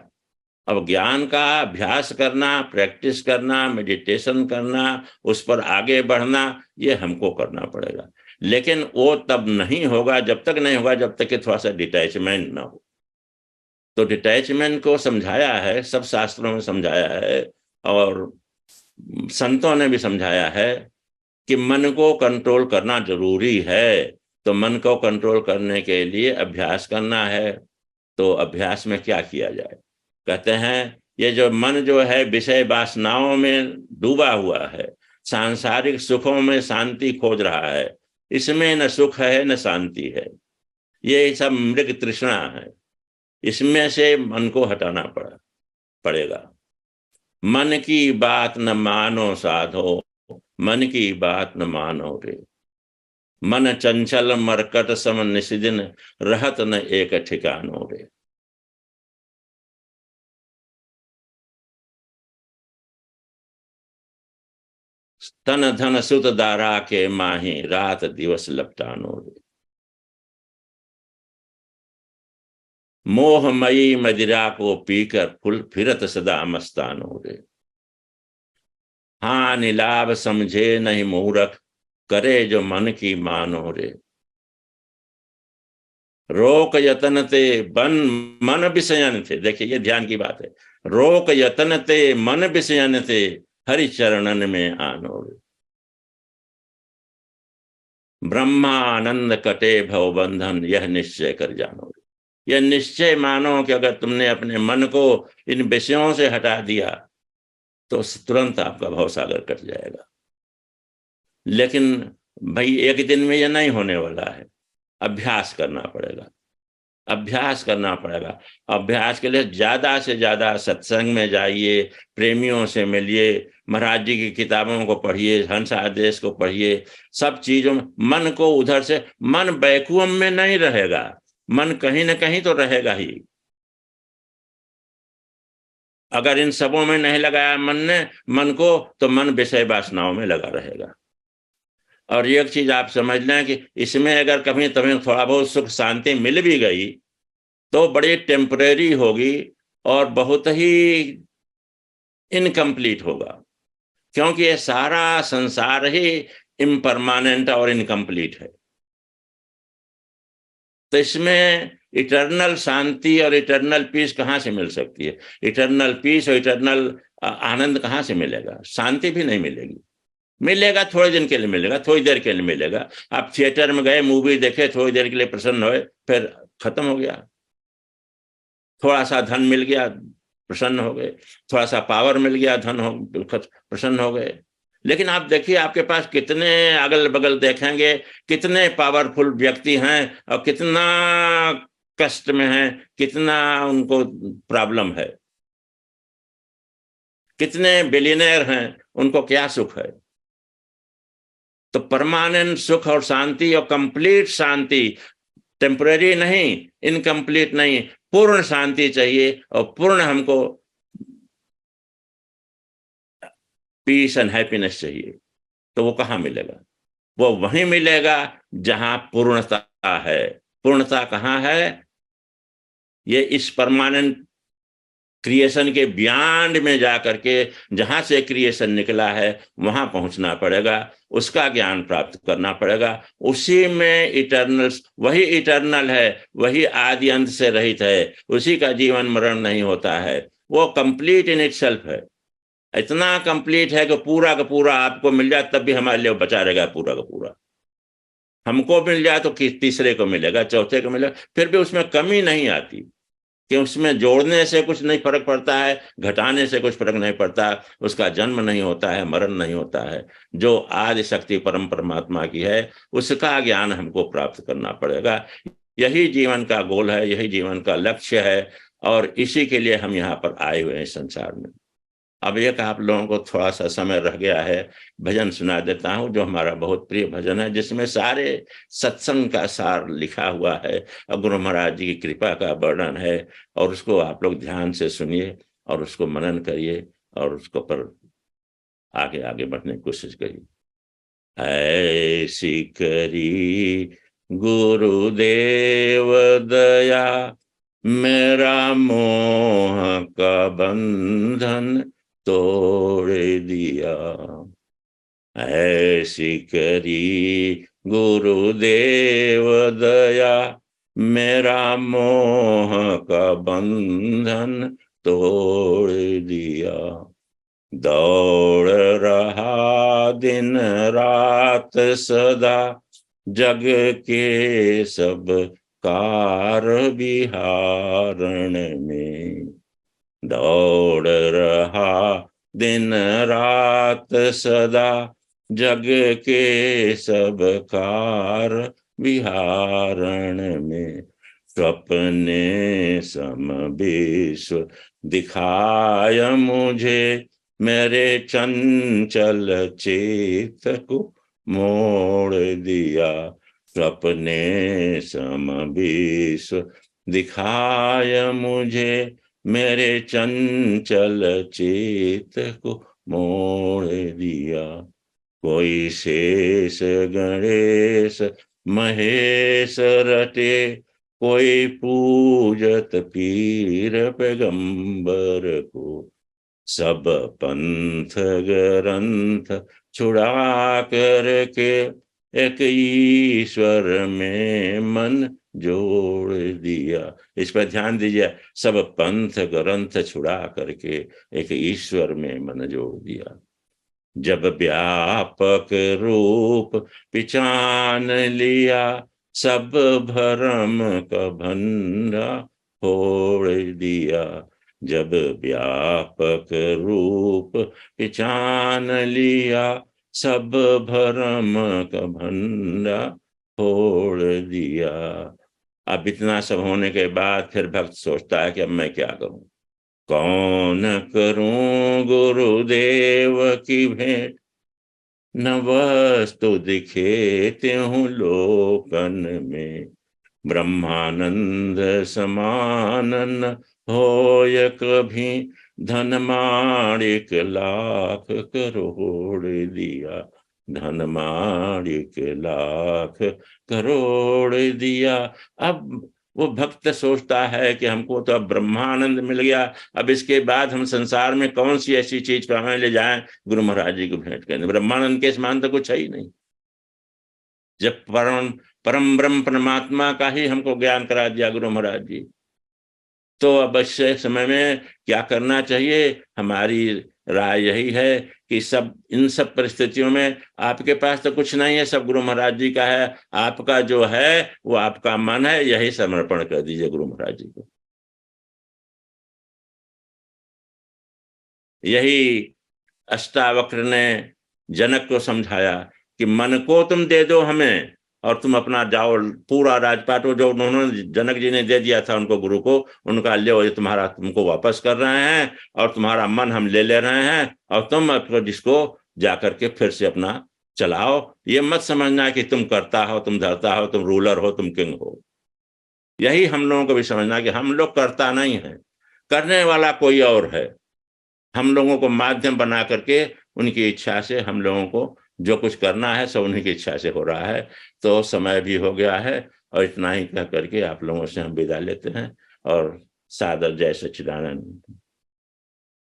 अब ज्ञान का अभ्यास करना, प्रैक्टिस करना, मेडिटेशन करना, उस पर आगे बढ़ना, ये हमको करना पड़ेगा। लेकिन वो तब नहीं होगा, जब तक नहीं होगा जब तक कि थोड़ा सा डिटैचमेंट ना हो। तो डिटैचमेंट को समझाया है, सब शास्त्रों में समझाया है, और संतों ने भी समझाया है कि मन को कंट्रोल करना जरूरी है। तो मन को कंट्रोल करने के लिए अभ्यास करना है। तो अभ्यास में क्या किया जाए? कहते हैं ये जो मन जो है विषय वासनाओं में डूबा हुआ है, सांसारिक सुखों में शांति खोज रहा है, इसमें न सुख है न शांति है, ये सब मृग तृष्णा है, इसमें से मन को हटाना पड़ेगा। मन की बात न मानो साधो, मन की बात न मानो रे, मन चंचल मरकट सम निशिदिन, रहत न एक ठिकानो रे। तन धन सुत दारा के माही, रात दिवस लपटानो रे। मोहमयी मदिरा को पीकर फुल फिरत सदा मस्तानो रे। हानि लाभ समझे नहीं मूर्ख, करे जो मन की मानो रे। रोक यतन ते मन विषयन थे, देखिए ये ध्यान की बात है। रोक यतन ते मन विषयन थे, हरि चरणन में आनो रे। ब्रह्मानंद कटे भव बंधन, यह निश्चय कर जानो रे। यह निश्चय मानो कि अगर तुमने अपने मन को इन विषयों से हटा दिया तो तुरंत आपका भवसागर कट जाएगा। लेकिन भाई एक दिन में यह नहीं होने वाला है, अभ्यास करना पड़ेगा, अभ्यास करना पड़ेगा। अभ्यास के लिए ज्यादा से ज्यादा सत्संग में जाइए, प्रेमियों से मिलिए, महाराज जी की किताबों को पढ़िए, हंस आदेश को पढ़िए, सब चीजों में मन को उधर से, मन वैकुंठ में नहीं रहेगा, मन कहीं ना कहीं तो रहेगा ही। अगर इन सबों में नहीं लगाया मन को, तो मन विषय वासनाओं में लगा रहेगा। और एक चीज आप समझ लें कि इसमें अगर कभी तुम्हें थोड़ा बहुत सुख शांति मिल भी गई तो बड़ी टेम्परेरी होगी और बहुत ही इनकम्प्लीट होगा, क्योंकि ये सारा संसार ही इम्परमानेंट और इनकम्प्लीट है। तो इसमें इटर्नल शांति और इटर्नल पीस कहाँ से मिल सकती है? इटर्नल पीस और इटर्नल आनंद कहाँ से मिलेगा? शांति भी नहीं मिलेगी। मिलेगा थोड़े दिन के लिए, मिलेगा थोड़ी देर के लिए मिलेगा। आप थिएटर में गए, मूवी देखे, थोड़ी देर के लिए प्रसन्न हुए, फिर खत्म हो गया। थोड़ा सा धन मिल गया, प्रसन्न हो गए, थोड़ा सा पावर मिल गया, धन हो, प्रसन्न हो गए। लेकिन आप देखिए आपके पास कितने अगल बगल देखेंगे, कितने पावरफुल व्यक्ति हैं और कितना कष्ट में हैं, कितना उनको प्रॉब्लम है। कितने बिलियनर हैं, उनको क्या सुख है? तो परमानेंट सुख और शांति और कंप्लीट शांति, टेम्पररी नहीं, इनकम्प्लीट नहीं, पूर्ण शांति चाहिए और पूर्ण हमको पीस एंड हैप्पीनेस चाहिए। तो वो कहाँ मिलेगा? वो वहीं मिलेगा जहां पूर्णता है। पूर्णता कहाँ है? ये इस परमानेंट क्रिएशन के बियॉन्ड में जाकर के, जहां से क्रिएशन निकला है वहां पहुंचना पड़ेगा, उसका ज्ञान प्राप्त करना पड़ेगा। उसी में इटर्नल, वही इटर्नल है, वही आदि अंत से रहित है, उसी का जीवन मरण नहीं होता है। वो कंप्लीट इन इटसेल्फ है, इतना कंप्लीट है कि पूरा का पूरा आपको मिल जाए तब भी हमारे लिए बचा रहेगा पूरा का पूरा। हमको मिल जाए तो तीसरे को मिलेगा, चौथे को मिलेगा, फिर भी उसमें कमी नहीं आती, कि उसमें जोड़ने से कुछ नहीं फर्क पड़ता है, घटाने से कुछ फर्क नहीं पड़ता। उसका जन्म नहीं होता है, मरण नहीं होता है। जो आदि शक्ति परम परमात्मा की है, उसका ज्ञान हमको प्राप्त करना पड़ेगा। यही जीवन का गोल है, यही जीवन का लक्ष्य है, और इसी के लिए हम यहाँ पर आए हुए हैं संसार में। अब एक आप लोगों को थोड़ा सा समय रह गया है, भजन सुना देता हूं, जो हमारा बहुत प्रिय भजन है, जिसमें सारे सत्संग का सार लिखा हुआ है और गुरु महाराज जी की कृपा का वर्णन है। और उसको आप लोग ध्यान से सुनिए और उसको मनन करिए और उसको पर आगे आगे बढ़ने की कोशिश करिए। ऐसी करी गुरुदेव दया, मेरा मोह का बंधन तोड़ दिया। ऐसी करी गुरुदेव दया, मेरा मोह का बंधन तोड़ दिया। दौड़ रहा दिन रात सदा, जग के सब कार विहारण में। दौड़ रहा दिन रात सदा, जग के सब कार विहारण में। स्वप्ने सम विश्व दिखाय मुझे, मेरे चंचल चेत को मोड़ दिया। स्वप्ने सम विश्व दिखाय मुझे, मेरे चंचल चेत को मोड़ दिया। कोई शेष गणेश महेश रटे, कोई पूजत पीर पैगंबर को। सब पंथ ग्रंथ छुड़ा करके, एक ईश्वर में मन जोड़ दिया। इस पर ध्यान दीजिए, सब पंथ ग्रंथ छुड़ा करके एक ईश्वर में मन जोड़ दिया। जब व्यापक रूप पिछान लिया, सब भरम का भंडा फोड़ दिया। जब व्यापक रूप पहचान लिया, सब भरम का भंडा फोड़ दिया। अब इतना सब होने के बाद फिर भक्त सोचता है कि अब मैं क्या करूं, कौन करूं गुरुदेव की भेंट, न वस्तु दिखे त्यों लोकन में, ब्रह्मानंद समान न होय कभी, धन माणिक लाख करोड़ दिया, धन माणिक लाख करोड़ दिया। अब वो भक्त सोचता है कि हमको तो अब ब्रह्मानंद मिल गया, अब इसके बाद हम संसार में कौन सी ऐसी चीज पर हमें ले जाएं गुरु महाराज जी को भेंट करने, ब्रह्मानंद के समान तो कुछ है ही नहीं। जब परम ब्रह्म परमात्मा का ही हमको ज्ञान करा दिया गुरु महाराज जी, तो अब ऐसे समय में क्या करना चाहिए? हमारी राय यही है कि सब इन सब परिस्थितियों में आपके पास तो कुछ नहीं है, सब गुरु महाराज जी का है। आपका जो है वो आपका मन है, यही समर्पण कर दीजिए गुरु महाराज जी को। यही अष्टावक्र ने जनक को समझाया कि मन को तुम दे दो हमें और तुम अपना जाओ, पूरा राजपाट जो उन्होंने जनक जी ने दे दिया था उनको, गुरु को, उनका ले, ये तुम्हारा तुमको वापस कर रहे हैं और तुम्हारा मन हम ले रहे हैं और तुम अपने जिसको जाकर के फिर से अपना चलाओ। ये मत समझना कि तुम करता हो, तुम धरता हो, तुम रूलर हो, तुम किंग हो। यही हम लोगों को भी समझना कि हम लोग करता नहीं है, करने वाला कोई और है। हम लोगों को माध्यम बना करके उनकी इच्छा से हम लोगों को जो कुछ करना है सब उन्हीं की इच्छा से हो रहा है। तो समय भी हो गया है और इतना ही कह करके आप लोगों से हम विदा लेते हैं और सादर जय सच्चिदानंद।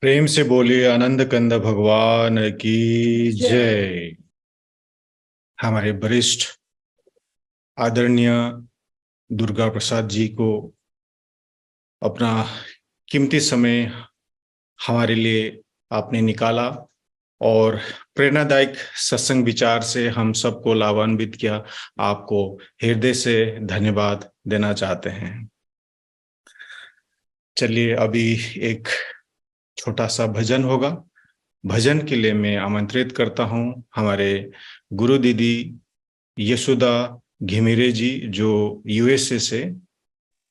प्रेम से बोलिए आनंद कंद भगवान की जय। हमारे वरिष्ठ आदरणीय दुर्गा प्रसाद जी को अपना कीमती समय हमारे लिए आपने निकाला और प्रेरणादायक सत्संग विचार से हम सबको लाभान्वित किया। आपको हृदय से धन्यवाद देना चाहते हैं। चलिए अभी एक छोटा सा भजन होगा। भजन के लिए मैं आमंत्रित करता हूं हमारे गुरु दीदी यशोदा घिमिरे जी, जो यूएसए से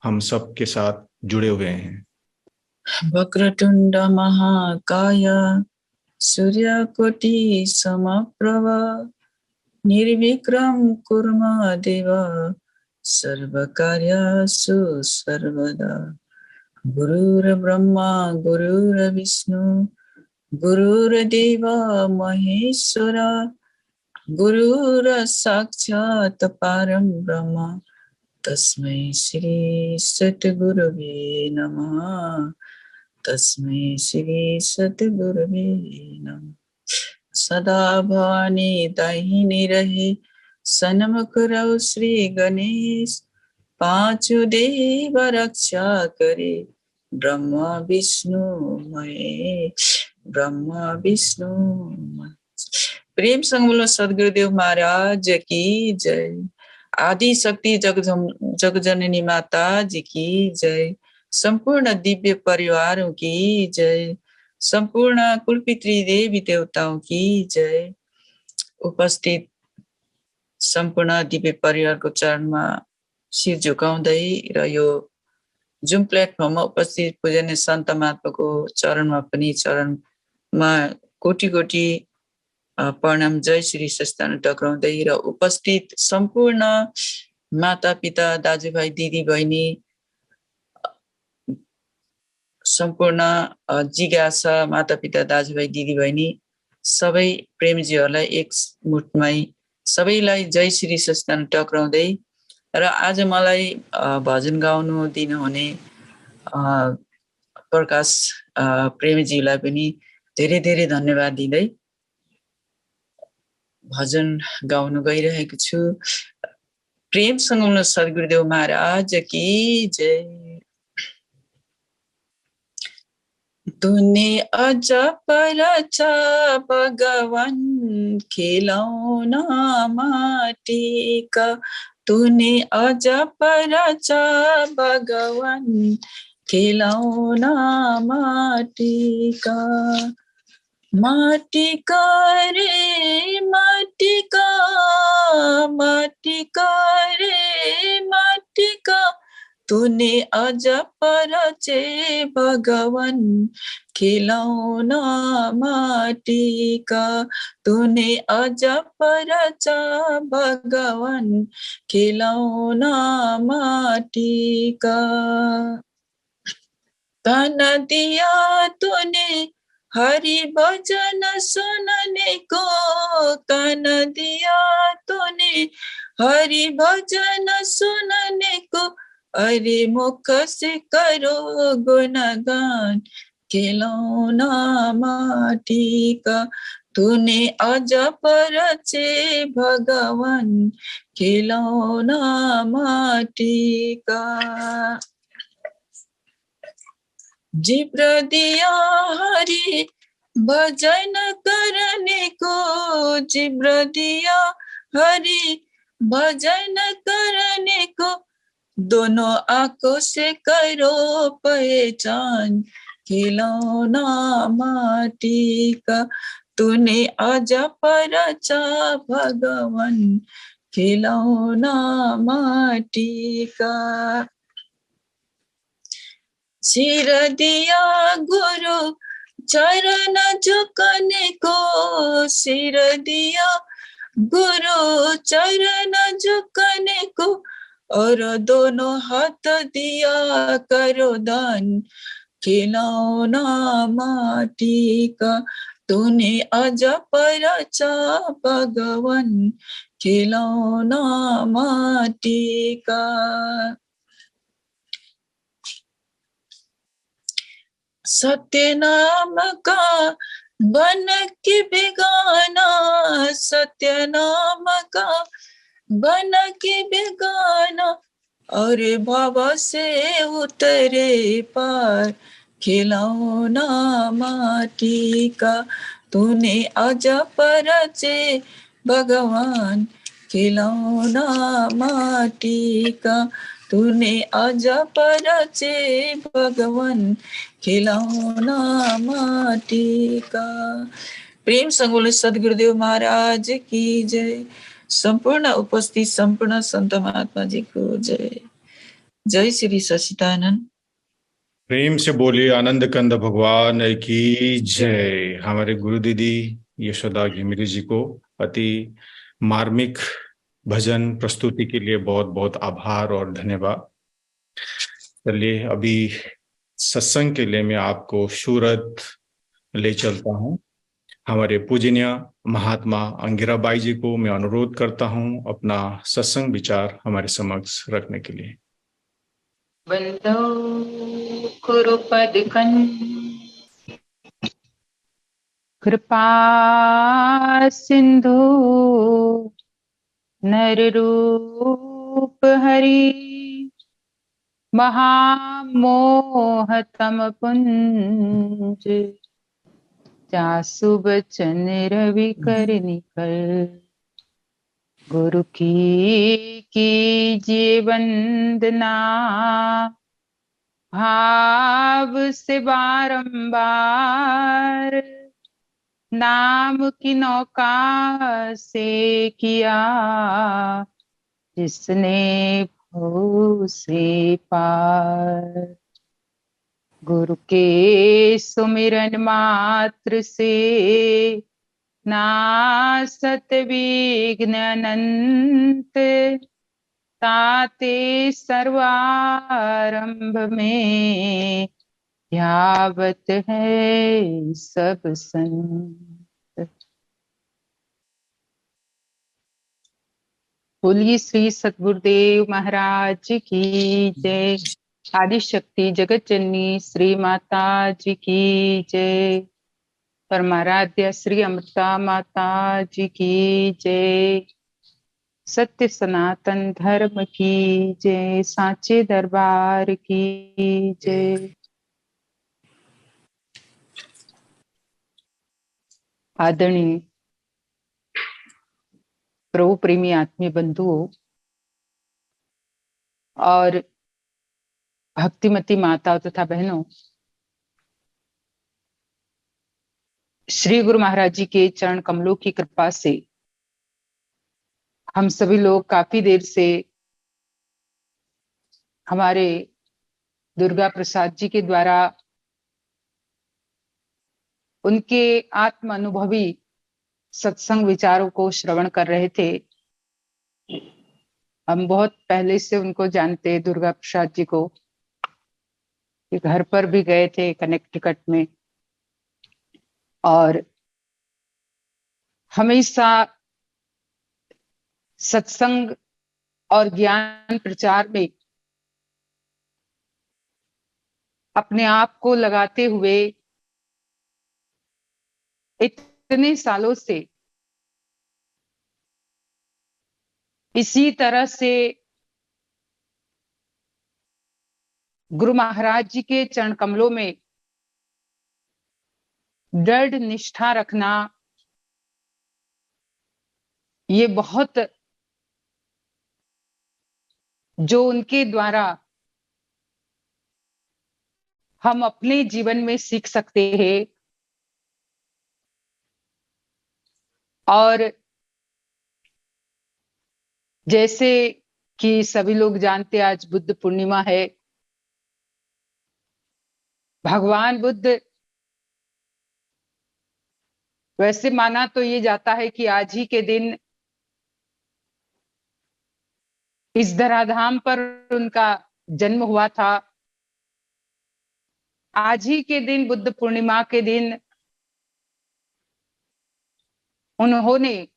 हम सब के साथ जुड़े हुए हैं। वक्रतुंड महाकाय सूर्यकोटि समप्रभ निर्विक्रम कुर्म देव सर्वकार्येषु सर्वदा। गुरुर्ब्रह्मा गुरुर्विष्णु गुरुर्देव महेश्वर गुरुर्साक्षात् परं ब्रह्म तस्मै श्री सद्गुरुवे नमः। तस्मै श्री सद्गुरुवे नमः। सदा भवानी दाहिनी रहे सन्मुख रहो श्री गणेश। पांचों देव रक्षा करे ब्रह्मा विष्णु महेश। ब्रह्मा विष्णु महेश। प्रेम संग बोलो सद्गुरुदेव महाराज की जय। आदि शक्ति जगजननी माता जी की जय। संपूर्ण दिव्य परिवारों की जय। संपूर्ण कुलपित्री देवी देवताओं की जय। उपस्थित संपूर्ण दिव्य परिवार को चरणमा शिर झुकाउँदै र यो जुम प्लेटफर्ममा उपस्थित पूजनीय सन्त महात्माको चरणमा पनि चरणमा कोटि कोटि प्रणाम जय श्री सस्तान टक्राउँदै र उपस्थित सम्पूर्ण माता पिता दाजुभाइ दिदी बहिनी सम्पूर्ण जिज्ञासा माता पिता दाजुभाइ दिदी बहिनी सबै प्रेमीजीहरूलाई एक मुठमै सबैलाई जय श्री सस्तान टक्राउँदै र आज मलाई भजन गाउनु दिनुहुने प्रकाश प्रेमीजीलाई पनि धेरै धेरै धन्यवाद दिँदै भजन गाउन गइरहेको छु। प्रेमसँग बोल्नु सद्गुरुदेव महाराज की जय। तूने अजब रचा भगवान खिलौना माटी का, तूने अझ परचा भगवान खिलौना माटीका माटीका रे माटीका माटीका रे माटीका तूने अझ परचे भगवान खिलौना माटीका तूने अझ परचा भगवान खिलौना माटीका तन दिया तूने हरि भजन सुनने को तन दिया तूने हरि भजन सुनने को अरे मुख से करो गुणगान खिलौना माटीका तूने अझ परचे भगवान खिलौना माटीका जिब्र दिया हरि भजन करने को जिब्र दिया हरि भजन करने को दोनों आंखों से करो पहचान खिलौना माटीका तूने अझ परचा भगवान खिलौना माटीका सिर दिया गुरु चरण झुकने को सिर दिया गुरु चरण झुकने को और दोनों हाथ दिया करो दान खिलौना माटीका तूने अझ परचा भगवान खिलौना माटीका सत्य नाम का बन के बेगाना सत्य नाम का बन के बेगाना और भव से उतरे पार खिलौना माटीका तूने अझ परचे भगवान खिलौना माटीका तूने अझ परचे भगवान खिलौना माटीका। प्रेम संग सद्गुरुदेव महाराज की जय। संपूर्ण उपस्थित संपूर्ण संत महात्मा जी को जय। जय श्री सच्चिदानंद। प्रेम से बोलिए आनंद कंद भगवान की जय। हमारे गुरु दीदी यशोदा घिमिरी जी को अति मार्मिक भजन प्रस्तुति के लिए बहुत बहुत आभार और धन्यवाद। चलिए अभी सत्संग के लिए मैं आपको सूरत ले चलता हूँ। हमारे पूजनीय महात्मा अंगिराबाई जी को मैं अनुरोध करता हूँ अपना सत्संग विचार हमारे समक्ष रखने के लिए। बंदो कुरुपदिकन कृपा सिंधु नर रूप हरि महामोहतम पुंज जासु बचन रवि कर निकल गुरु की जे वंदना भाव से बारंबार नाम की नौका से किया जिसने भव से पार। गुरु के सुमिरन मात्र से नासत विघ्न अनंत ताते सर्वारंभ में ध्यावत है सब संत। बोलिए श्री सद्गुरुदेव महाराज की जय। आदि शक्ति जगत जननी श्री माता जी की जय। परमाराध्य श्री अमृता माता जी की जय। सत्य सनातन धर्म की जय। सांचे दरबार की जय। आदरणीय प्रभु प्रेमी आत्मीय बंधुओं, और भक्तिमती माताओं तथा बहनों, श्री गुरु महाराज जी के चरण कमलों की कृपा से हम सभी लोग काफी देर से हमारे दुर्गा प्रसाद जी के द्वारा उनके आत्म अनुभवी सत्संग विचारों को श्रवण कर रहे थे। हम बहुत पहले से उनको जानते, दुर्गा प्रसाद जी को, कि घर पर भी गए थे कनेक्टिकट में, और हमेशा सत्संग और ज्ञान प्रचार में अपने आप को लगाते हुए इतने सालों से इसी तरह से गुरु महाराज जी के चरण कमलों में दृढ़ निष्ठा रखना, ये बहुत, जो उनके द्वारा हम अपने जीवन में सीख सकते हैं। और जैसे कि सभी लोग जानते, आज बुद्ध पूर्णिमा है। भगवान बुद्ध, वैसे माना तो ये जाता है कि आज ही के दिन इस धराधाम पर उनका जन्म हुआ था। आज ही के दिन, बुद्ध पूर्णिमा के दिन, उन्होंने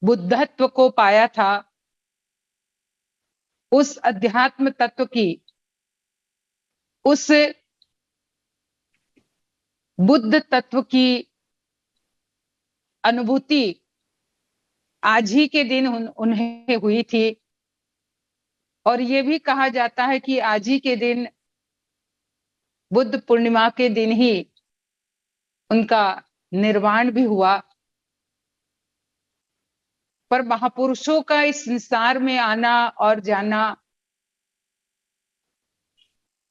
बुद्धत्व को पाया था। उस अध्यात्म तत्व की, उस बुद्ध तत्व की अनुभूति आज ही के दिन उन्हें हुई थी। और ये भी कहा जाता है कि आज ही के दिन, बुद्ध पूर्णिमा के दिन ही उनका निर्वाण भी हुआ। पर महापुरुषों का इस संसार में आना और जाना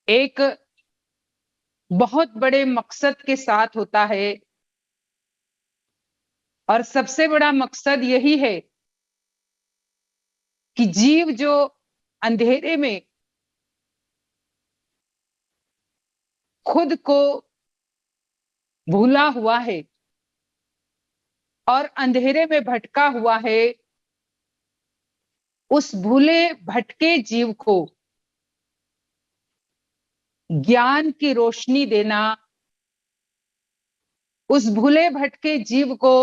एक बहुत बड़े मकसद के साथ होता है, और सबसे बड़ा मकसद यही है कि जीव जो अंधेरे में खुद को भूला हुआ है और अंधेरे में भटका हुआ है, उस भूले भटके जीव को ज्ञान की रोशनी देना, उस भूले भटके जीव को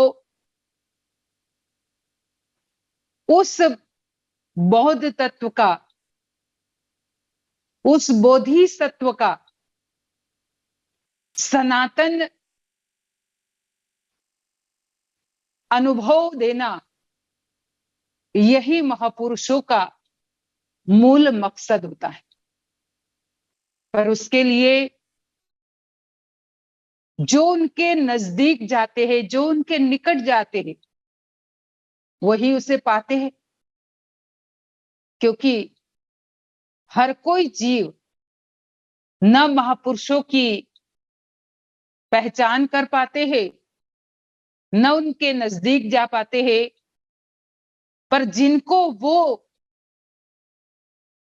उस बौद्ध तत्व का, उस बोधि सत्व का सनातन अनुभव देना, यही महापुरुषों का मूल मकसद होता है। पर उसके लिए जो उनके नजदीक जाते हैं, जो उनके निकट जाते हैं, वही उसे पाते हैं। क्योंकि हर कोई जीव न महापुरुषों की पहचान कर पाते हैं, न उनके नजदीक जा पाते हैं। पर जिनको वो,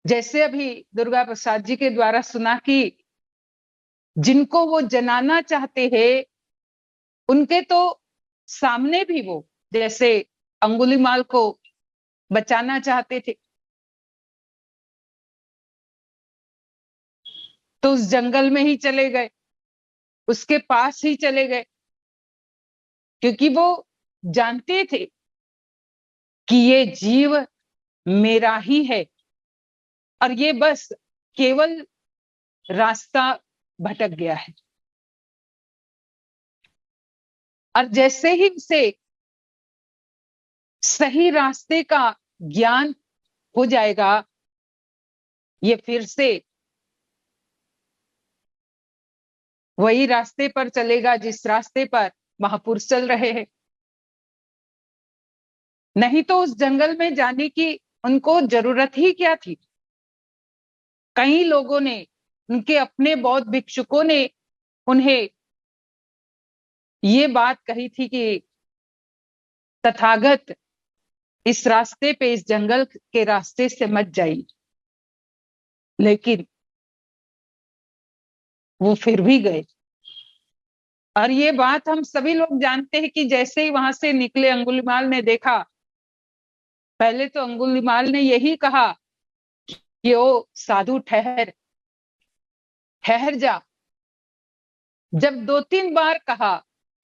जैसे अभी दुर्गा प्रसाद जी के द्वारा सुना कि जिनको वो जनाना चाहते हैं, उनके तो सामने भी वो, जैसे अंगुलीमाल को बचाना चाहते थे, तो उस जंगल में ही चले गए, उसके पास ही चले गए, क्योंकि वो जानते थे कि ये जीव मेरा ही है और ये बस केवल रास्ता भटक गया है। और जैसे ही उसे सही रास्ते का ज्ञान हो जाएगा, ये फिर से वही रास्ते पर चलेगा जिस रास्ते पर महापुरुष चल रहे हैं। नहीं तो उस जंगल में जाने की उनको जरूरत ही क्या थी। कई लोगों ने, उनके अपने बौद्ध भिक्षुकों ने उन्हें ये बात कही थी कि तथागत इस रास्ते पे, इस जंगल के रास्ते से मत जाइए, लेकिन वो फिर भी गए। और ये बात हम सभी लोग जानते हैं कि जैसे ही वहां से निकले, अंगुलीमाल ने देखा, पहले तो अंगुलीमाल ने यही कहा कि ओ साधु ठहर जा। जब 2-3 बार कहा,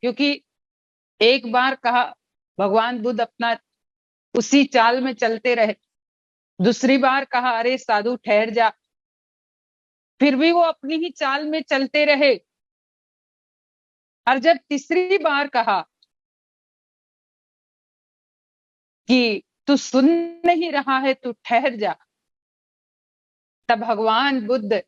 क्योंकि एक बार कहा भगवान बुद्ध अपना उसी चाल में चलते रहे, दूसरी बार कहा अरे साधु ठहर जा, फिर भी वो अपनी ही चाल में चलते रहे। और जब तीसरी बार कहा कि तू सुन नहीं रहा है, तू ठहर जा, तब भगवान बुद्ध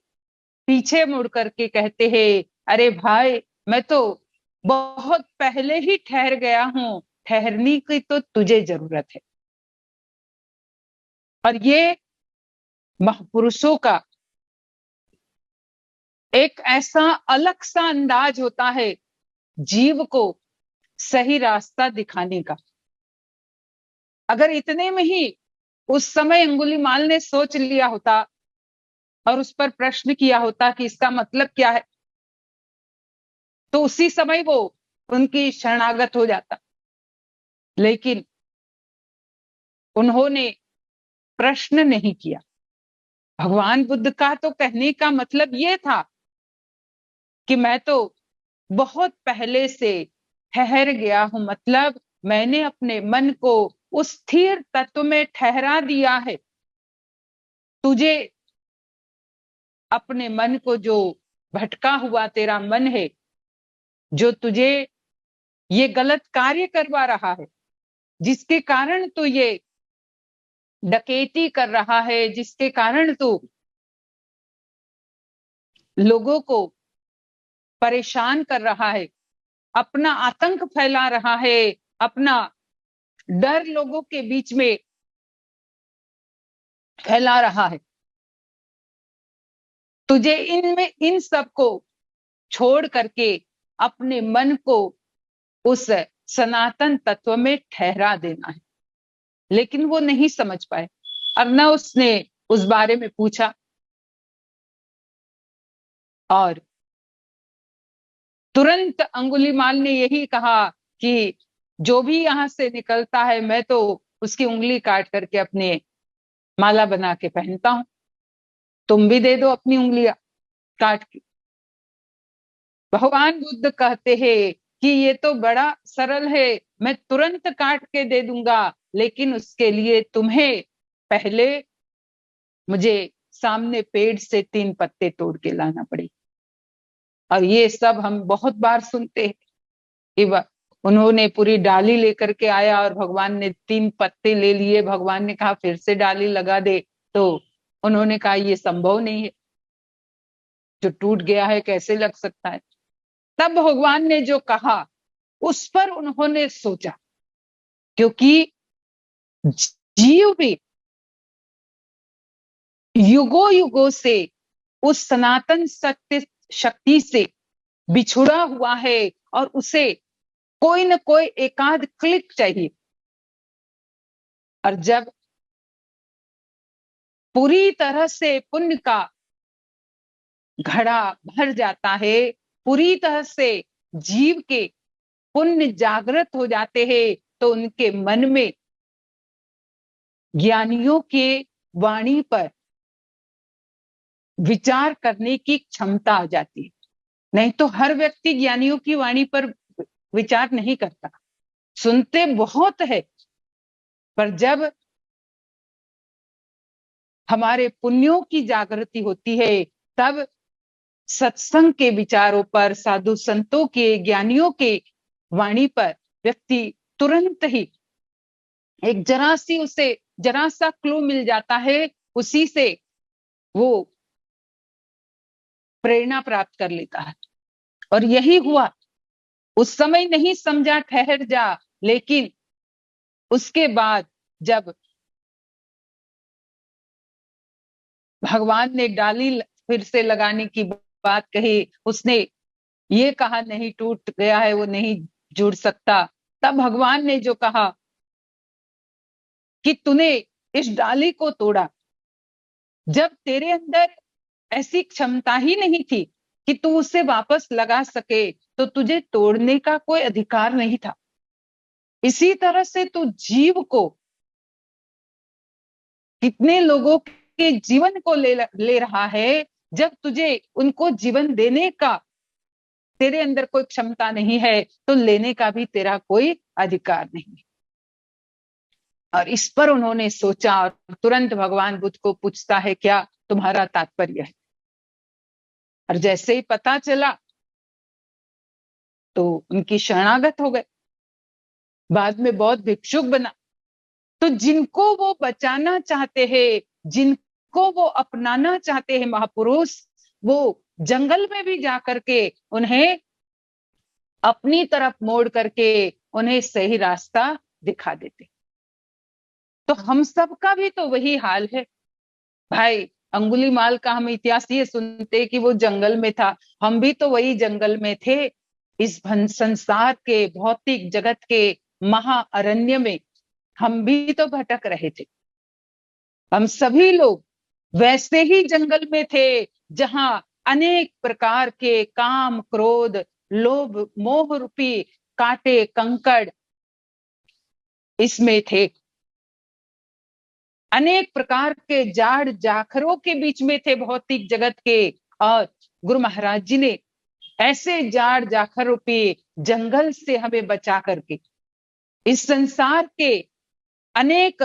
पीछे मुड़ करके कहते हैं अरे भाई, मैं तो बहुत पहले ही ठहर गया हूं, ठहरने की तो तुझे जरूरत है। और ये महापुरुषों का एक ऐसा अलग सा अंदाज होता है जीव को सही रास्ता दिखाने का। अगर इतने में ही उस समय अंगुलीमाल ने सोच लिया होता और उस पर प्रश्न किया होता कि इसका मतलब क्या है, तो उसी समय वो उनकी शरणागत हो जाता। लेकिन उन्होंने प्रश्न नहीं किया। भगवान बुद्ध का तो कहने का मतलब ये था कि मैं तो बहुत पहले से ठहर गया हूं, मतलब मैंने अपने मन को उस स्थिर तत्व में ठहरा दिया है। तुझे अपने मन को, जो भटका हुआ तेरा मन है, जो तुझे ये गलत कार्य करवा रहा है, जिसके कारण तू ये डकैती कर रहा है, जिसके कारण तू लोगों को परेशान कर रहा है, अपना आतंक फैला रहा है, अपना डर लोगों के बीच में फैला रहा है, तुझे इन सब को छोड़ करके अपने मन को उस सनातन तत्व में ठहरा देना है। लेकिन वो नहीं समझ पाए और न उसने उस बारे में पूछा। और तुरंत अंगुलीमाल ने यही कहा कि जो भी यहां से निकलता है, मैं तो उसकी उंगली काट करके अपने माला बना के पहनता हूं, तुम भी दे दो अपनी उंगलियां काट के। भगवान बुद्ध कहते हैं कि ये तो बड़ा सरल है, मैं तुरंत काट के दे दूंगा, लेकिन उसके लिए तुम्हें पहले मुझे सामने पेड़ से 3 पत्ते तोड़ के लाना पड़ेगा। और ये सब हम बहुत बार सुनते हैं कि उन्होंने पूरी डाली लेकर के आया और भगवान ने 3 पत्ते ले लिए। भगवान ने कहा फिर से डाली लगा दे, तो उन्होंने कहा ये संभव नहीं है, जो टूट गया है कैसे लग सकता है। तब भगवान ने जो कहा उस पर उन्होंने सोचा, क्योंकि जीव भी युगों युगों से उस सनातन शक्ति से बिछुड़ा हुआ है और उसे कोई न कोई एकाध क्लिक चाहिए। और जब पूरी तरह से पुण्य का घड़ा भर जाता है, पूरी तरह से जीव के पुण्य जागृत हो जाते हैं, तो उनके मन में ज्ञानियों के वाणी पर विचार करने की क्षमता आ जाती है। नहीं तो हर व्यक्ति ज्ञानियों की वाणी पर विचार नहीं करता, सुनते बहुत है, पर जब हमारे पुण्यों की जागृति होती है, तब सत्संग के विचारों पर, साधु संतों के, ज्ञानियों के वाणी पर व्यक्ति तुरंत ही एक जरा सा क्लू मिल जाता है, उसी से वो प्रेरणा प्राप्त कर लेता है। और यही हुआ। उस समय नहीं समझा ठहर जा, लेकिन उसके बाद जब भगवान ने डाली फिर से लगाने की बात कही, उसने ये कहा नहीं टूट गया है वो नहीं जुड़ सकता, तब भगवान ने जो कहा कि तूने इस डाली को तोड़ा, जब तेरे अंदर ऐसी क्षमता ही नहीं थी कि तू उसे वापस लगा सके, तो तुझे तोड़ने का कोई अधिकार नहीं था। इसी तरह से तू जीव को, कितने लोगों के जीवन को ले रहा है, जब तुझे उनको जीवन देने का तेरे अंदर कोई क्षमता नहीं है, तो लेने का भी तेरा कोई अधिकार नहीं। और इस पर उन्होंने सोचा और तुरंत भगवान बुद्ध को पूछता है, क्या तुम्हारा तात्पर्य है? और जैसे ही पता चला तो उनकी शरणागत हो गए, बाद में बौद्ध भिक्षुक बना। तो जिनको वो बचाना चाहते हैं, जिनको वो अपनाना चाहते हैं महापुरुष, वो जंगल में भी जाकर के उन्हें अपनी तरफ मोड़ करके उन्हें सही रास्ता दिखा देते। तो हम सबका भी तो वही हाल है भाई। अंगुलीमाल का हम इतिहास ये सुनते कि वो जंगल में था, हम भी तो वही जंगल में थे। इस संसार के भौतिक जगत के महाअरण्य में हम भी तो भटक रहे थे। हम सभी लोग वैसे ही जंगल में थे, जहां अनेक प्रकार के काम, क्रोध, लोभ, मोह रूपी कांटे, कंकड़ इसमें थे। अनेक प्रकार के जाड़ जाखरों के बीच में थे भौतिक जगत के। और गुरु महाराज जी ने ऐसे जाड़ जाखर रूपी जंगल से हमें बचा करके, इस संसार के अनेक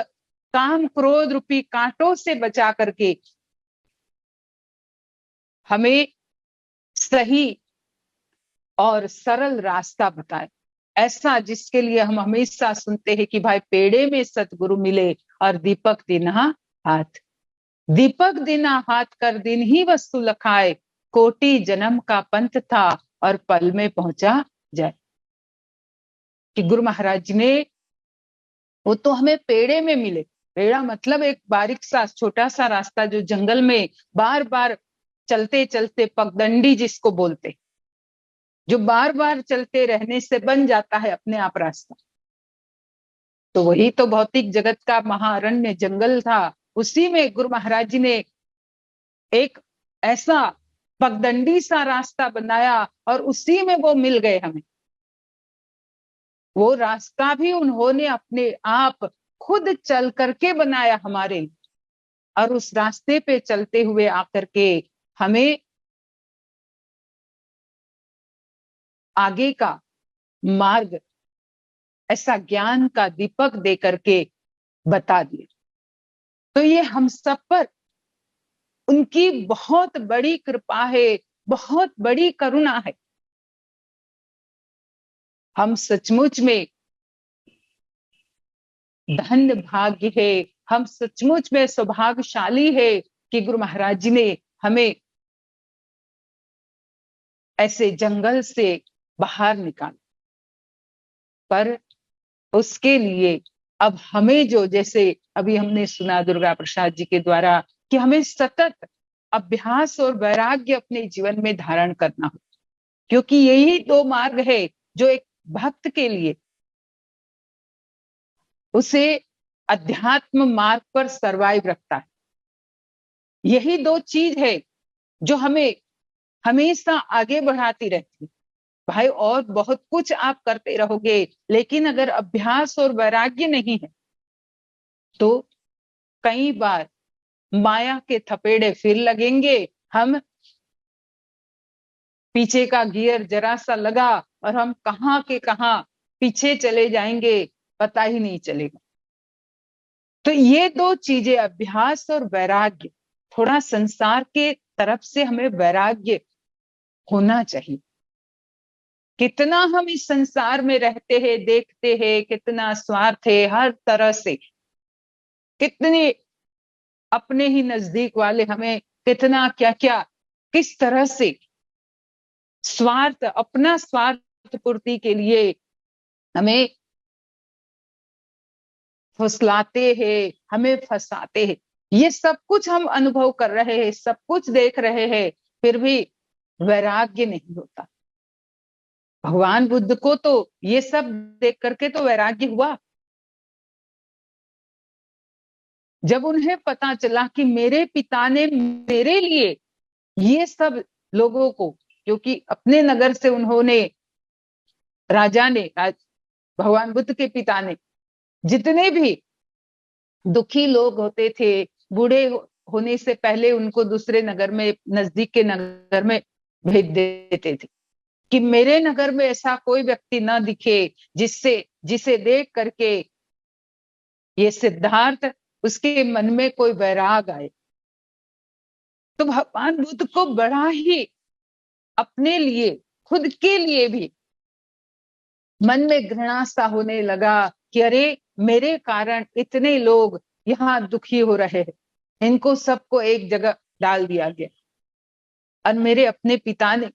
काम क्रोध रूपी कांटों से बचा करके हमें सही और सरल रास्ता बताए। ऐसा जिसके लिए हम हमेशा सुनते हैं कि भाई पेड़े में सतगुरु मिले और दीपक दिना हाथ, दीपक दिना हाथ कर दिन ही वस्तु लखाए, कोटि जन्म का पंथ था और पल में पहुंचा जाए। कि गुरु महाराज जी ने, वो तो हमें पेड़े में मिले। पेड़ा मतलब एक बारीक सा छोटा सा रास्ता जो जंगल में बार बार चलते चलते, पगडंडी जिसको बोलते, जो बार बार चलते रहने से बन जाता है अपने आप रास्ता। तो वही तो भौतिक जगत का महाअरण्य जंगल था। उसी में गुरु महाराज जी ने एक ऐसा पगडंडी सा रास्ता बनाया और उसी में वो मिल गए हमें। वो रास्ता भी उन्होंने अपने आप खुद चल करके बनाया हमारे, और उस रास्ते पे चलते हुए आकर के हमें आगे का मार्ग ऐसा ज्ञान का दीपक दे करके बता दिया। तो ये हम सब पर उनकी बहुत बड़ी कृपा है, बहुत बड़ी करुणा है। हम सचमुच में धन्य भाग्य है, हम सचमुच में सौभाग्यशाली है कि गुरु महाराज जी ने हमें ऐसे जंगल से बाहर निकाला। पर उसके लिए अब हमें जो, जैसे अभी हमने सुना दुर्गा प्रसाद जी के द्वारा, कि हमें सतत अभ्यास और वैराग्य अपने जीवन में धारण करना हो, क्योंकि यही दो मार्ग है जो एक भक्त के लिए उसे अध्यात्म मार्ग पर सरवाइव रखता है। यही दो चीज है जो हमें हमेशा आगे बढ़ाती रहती है। भाई और बहुत कुछ आप करते रहोगे, लेकिन अगर अभ्यास और वैराग्य नहीं है तो कई बार माया के थपेड़े फिर लगेंगे। हम पीछे का गियर जरा सा लगा और हम कहां के कहां पीछे चले जाएंगे, पता ही नहीं चलेगा। तो ये दो चीजें, अभ्यास और वैराग्य, थोड़ा संसार के तरफ से हमें वैराग्य होना चाहिए। कितना हम इस संसार में रहते हैं, देखते हैं कितना स्वार्थ है हर तरह से, कितने अपने ही नजदीक वाले हमें कितना क्या क्या किस तरह से स्वार्थ, अपना स्वार्थ पूर्ति के लिए हमें फुसलाते हैं, हमें फंसाते हैं। ये सब कुछ हम अनुभव कर रहे हैं, सब कुछ देख रहे हैं, फिर भी वैराग्य नहीं होता। भगवान बुद्ध को तो ये सब देख करके तो वैराग्य हुआ। जब उन्हें पता चला कि मेरे पिता ने मेरे लिए ये सब लोगों को, क्योंकि अपने नगर से उन्होंने, राजा ने, भगवान बुद्ध के पिता ने जितने भी दुखी लोग होते थे, बूढ़े होने से पहले उनको दूसरे नगर में, नजदीक के नगर में भेज देते थे कि मेरे नगर में ऐसा कोई व्यक्ति ना दिखे जिसे देख करके ये सिद्धार्थ उसके मन में कोई वैराग आए। तो भगवान बुद्ध को बड़ा ही अपने लिए, खुद के लिए भी मन में घृणा सा होने लगा कि अरे मेरे कारण इतने लोग यहाँ दुखी हो रहे हैं, इनको सबको एक जगह डाल दिया गया और मेरे अपने पिता ने,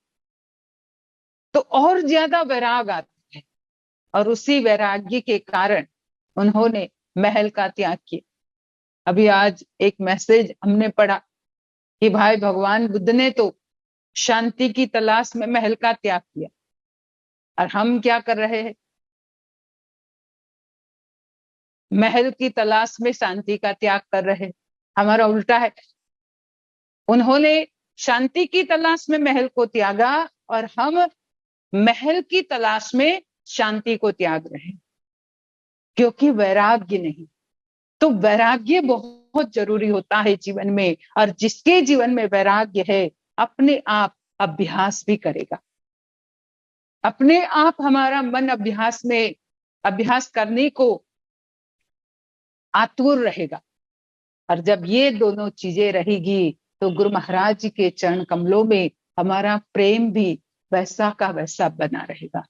तो और ज्यादा वैराग आता है। और उसी वैराग्य के कारण उन्होंने महल का त्याग किया। अभी आज एक मैसेज हमने पढ़ा कि भाई भगवान बुद्ध ने तो शांति की तलाश में महल का त्याग किया, और हम क्या कर रहे हैं? महल की तलाश में शांति का त्याग कर रहे हैं। हमारा उल्टा है। उन्होंने शांति की तलाश में महल को त्यागा और हम महल की तलाश में शांति को त्याग रहे हैं, क्योंकि वैराग्य नहीं। तो वैराग्य बहुत जरूरी होता है जीवन में, और जिसके जीवन में वैराग्य है अपने आप अभ्यास भी करेगा। अपने आप हमारा मन अभ्यास करने को आतुर रहेगा। और जब ये दोनों चीजें रहेगी तो गुरु महाराज जी के चरण कमलों में हमारा प्रेम भी वैसा का वैसा बना रहेगा।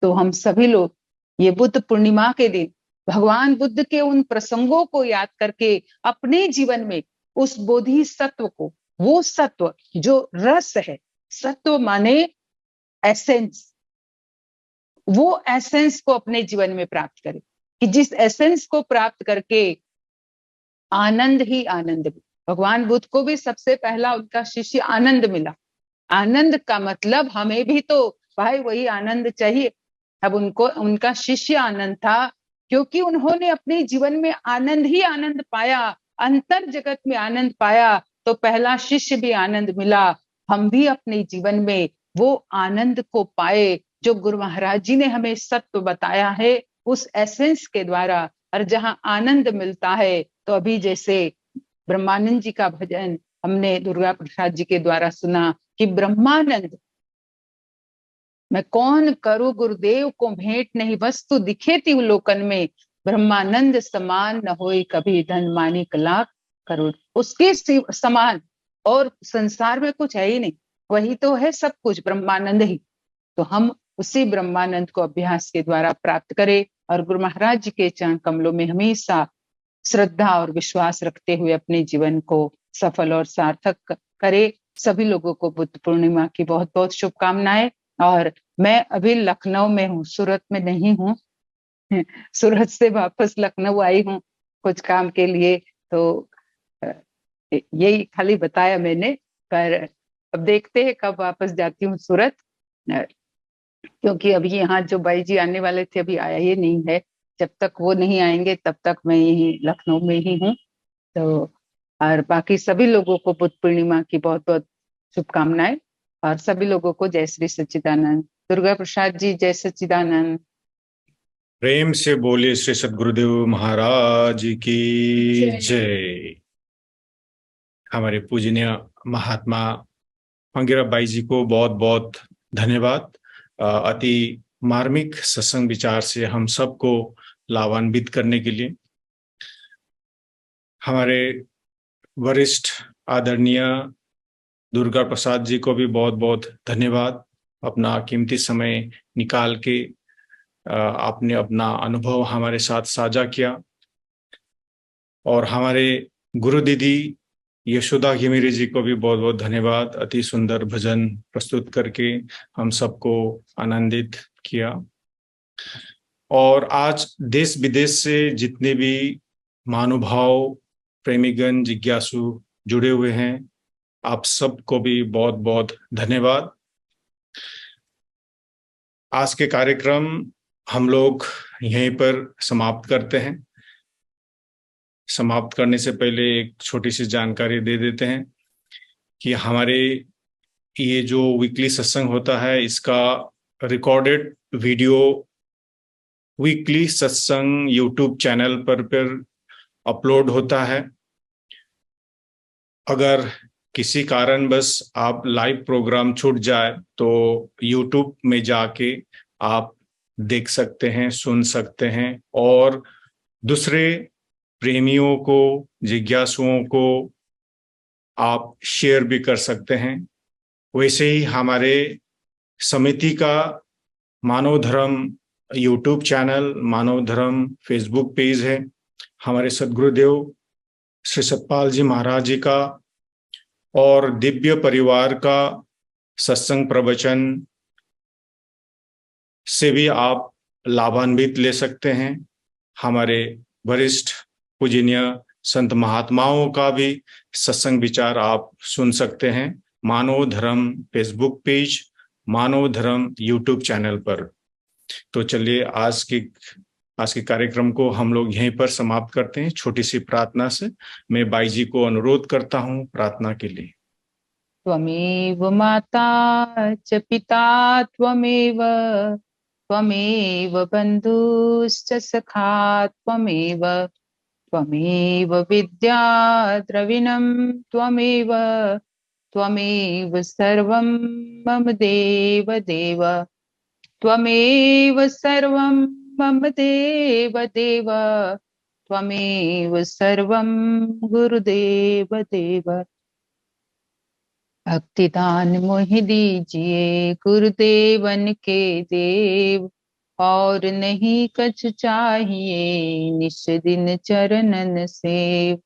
तो हम सभी लोग ये बुद्ध पूर्णिमा के दिन भगवान बुद्ध के उन प्रसंगों को याद करके अपने जीवन में उस बोधि सत्व को, वो सत्व जो रस है, सत्व माने एसेंस, वो एसेंस को अपने जीवन में प्राप्त करें, कि जिस एसेंस को प्राप्त करके आनंद ही आनंद। भगवान बुद्ध को भी सबसे पहला उनका शिष्य आनंद मिला। आनंद का मतलब हमें भी तो भाई वही आनंद चाहिए। अब उनका शिष्य आनंद था, क्योंकि उन्होंने अपने जीवन में आनंद ही आनंद पाया, अंतर जगत में आनंद पाया, तो पहला शिष्य भी आनंद मिला। हम भी अपने जीवन में वो आनंद को पाए जो गुरु महाराज जी ने हमें सत्य बताया है, उस एसेंस के द्वारा। और जहां आनंद मिलता है, तो अभी जैसे ब्रह्मानंद जी का भजन हमने दुर्गा प्रसाद जी के द्वारा सुना कि ब्रह्मानंद मैं कौन करूं गुरुदेव को भेंट, नहीं वस्तु दिखे ती लोकन में, ब्रह्मानंद समान न होए कभी धन मानिक लाख करोड़। उसके समान और संसार में कुछ है ही नहीं, वही तो है सब कुछ, ब्रह्मानंद ही। तो हम उसी ब्रह्मानंद को अभ्यास के द्वारा प्राप्त करें और गुरु महाराज जी के चरण कमलों में हमेशा श्रद्धा और विश्वास रखते हुए अपने जीवन को सफल और सार्थक करे। सभी लोगों को बुद्ध पूर्णिमा की बहुत बहुत शुभकामनाएं। और मैं अभी लखनऊ में हूँ, सूरत में नहीं हूँ। सूरत से वापस लखनऊ आई हूँ कुछ काम के लिए, तो यही खाली बताया मैंने। पर अब देखते हैं कब वापस जाती हूँ सूरत, क्योंकि अभी यहाँ जो बाई जी आने वाले थे अभी आया ही नहीं है। जब तक वो नहीं आएंगे तब तक मैं यही लखनऊ में ही हूँ। तो और बाकी सभी लोगों को बुद्ध पूर्णिमा की बहुत बहुत शुभकामनाएं, और सभी लोगों को जय श्री सच्चिदानंद। दुर्गा प्रसाद जी जय सच्चिदानंद। प्रेम से बोले श्री सद्गुरुदेव महाराज की जय। हमारे पूजनीय महात्मा अंगिरा बाई जी को बहुत बहुत धन्यवाद। अति मार्मिक सत्संग विचार से हम सबको लाभान्वित करने के लिए। हमारे वरिष्ठ आदरणीय दुर्गा प्रसाद जी को भी बहुत बहुत धन्यवाद। अपना कीमती समय निकाल के आपने अपना अनुभव हमारे साथ साझा किया। और हमारे गुरु दीदी यशोदा घिमिरे जी को भी बहुत बहुत धन्यवाद। अति सुंदर भजन प्रस्तुत करके हम सबको आनंदित किया। और आज देश विदेश से जितने भी महानुभाव प्रेमीगण, जिज्ञासु जुड़े हुए हैं, आप सबको भी बहुत बहुत धन्यवाद। आज के कार्यक्रम हम लोग यहीं पर समाप्त करते हैं। समाप्त करने से पहले एक छोटी सी जानकारी दे देते हैं कि हमारे ये जो वीकली सत्संग होता है, इसका रिकॉर्डेड वीडियो वीकली सत्संग यूट्यूब चैनल पर अपलोड होता है। अगर किसी कारणवश आप लाइव प्रोग्राम छूट जाए तो यूट्यूब में जाके आप देख सकते हैं, सुन सकते हैं, और दूसरे प्रेमियों को, जिज्ञासुओं को आप शेयर भी कर सकते हैं। वैसे ही हमारे समिति का मानव धर्म यूट्यूब चैनल, मानव धर्म फेसबुक पेज है। हमारे सद्गुरुदेव श्री सतपाल जी महाराज जी का और दिव्य परिवार का सत्संग प्रवचन से भी आप लाभान्वित ले सकते हैं। हमारे वरिष्ठ पूजनीय संत महात्माओं का भी सत्संग विचार आप सुन सकते हैं मानव धर्म फेसबुक पेज, मानव धर्म यूट्यूब चैनल पर। तो चलिए आज के कार्यक्रम को हम लोग यहीं पर समाप्त करते हैं छोटी सी प्रार्थना से। मैं बाई जी को अनुरोध करता हूं प्रार्थना के लिए। त्वमेव माता च पिता त्वमेव, त्वमेव बन्धुश्च सखा त्वमेव, त्वमेव विद्या द्रविणं त्वमेव, त्वमेव सर्वं मम देव देव, त्वमेव सर्वं मम देव देव, त्वमेव सर्वं गुरुदेव देव। भक्तिदान मोहि दीजिए गुरुदेवन के देव, और नहीं कछ चाहिए निश दिन चरणन सेव।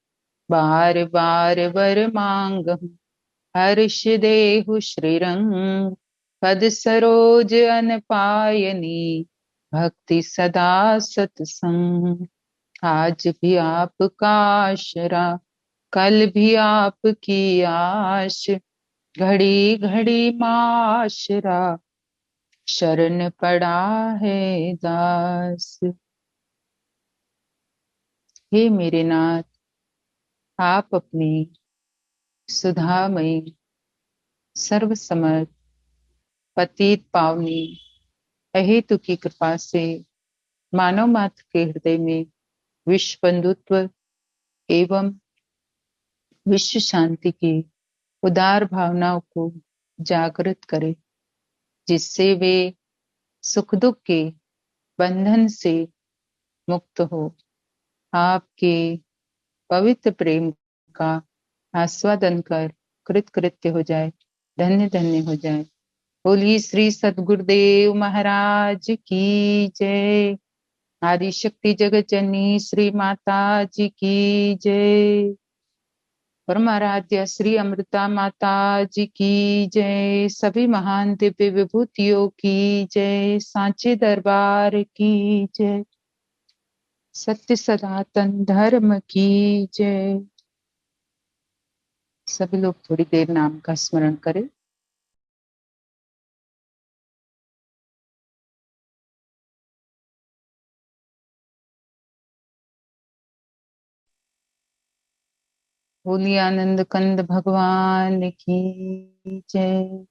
बार बार वर मांगहु हर्ष देहु श्रीरंग, पद सरोज अन पायनी भक्ति सदा सतसंग। आज भी आपका आसरा, कल भी आपकी आश, घड़ी घड़ी माशरा शरण पड़ा है दास। हे मेरे नाथ, आप अपनी सुधामयी सर्वसमर्थ पतित पावनी अहेतु की कृपा से मानव मात्र के हृदय में विश्व बंधुत्व एवं विश्व शांति की उदार भावनाओं को जागृत करे, जिससे वे सुख दुख के बंधन से मुक्त हो, आपके पवित्र प्रेम का आस्वादन कर कृतकृत्य हो जाए, धन्य धन्य हो जाए। बोलिए श्री सद्गुरुदेव महाराज की जय। आदि शक्ति जगत जननी श्री माता जी की जय। परमाराध्य श्री अमृता माता जी की जय। सभी महान दिव्य विभूतियों की जय। सांचे दरबार की जय। सत्य सनातन धर्म की जय। सभी लोग थोड़ी देर नाम का स्मरण करें। बोलिए आनंद कंद भगवान की जय।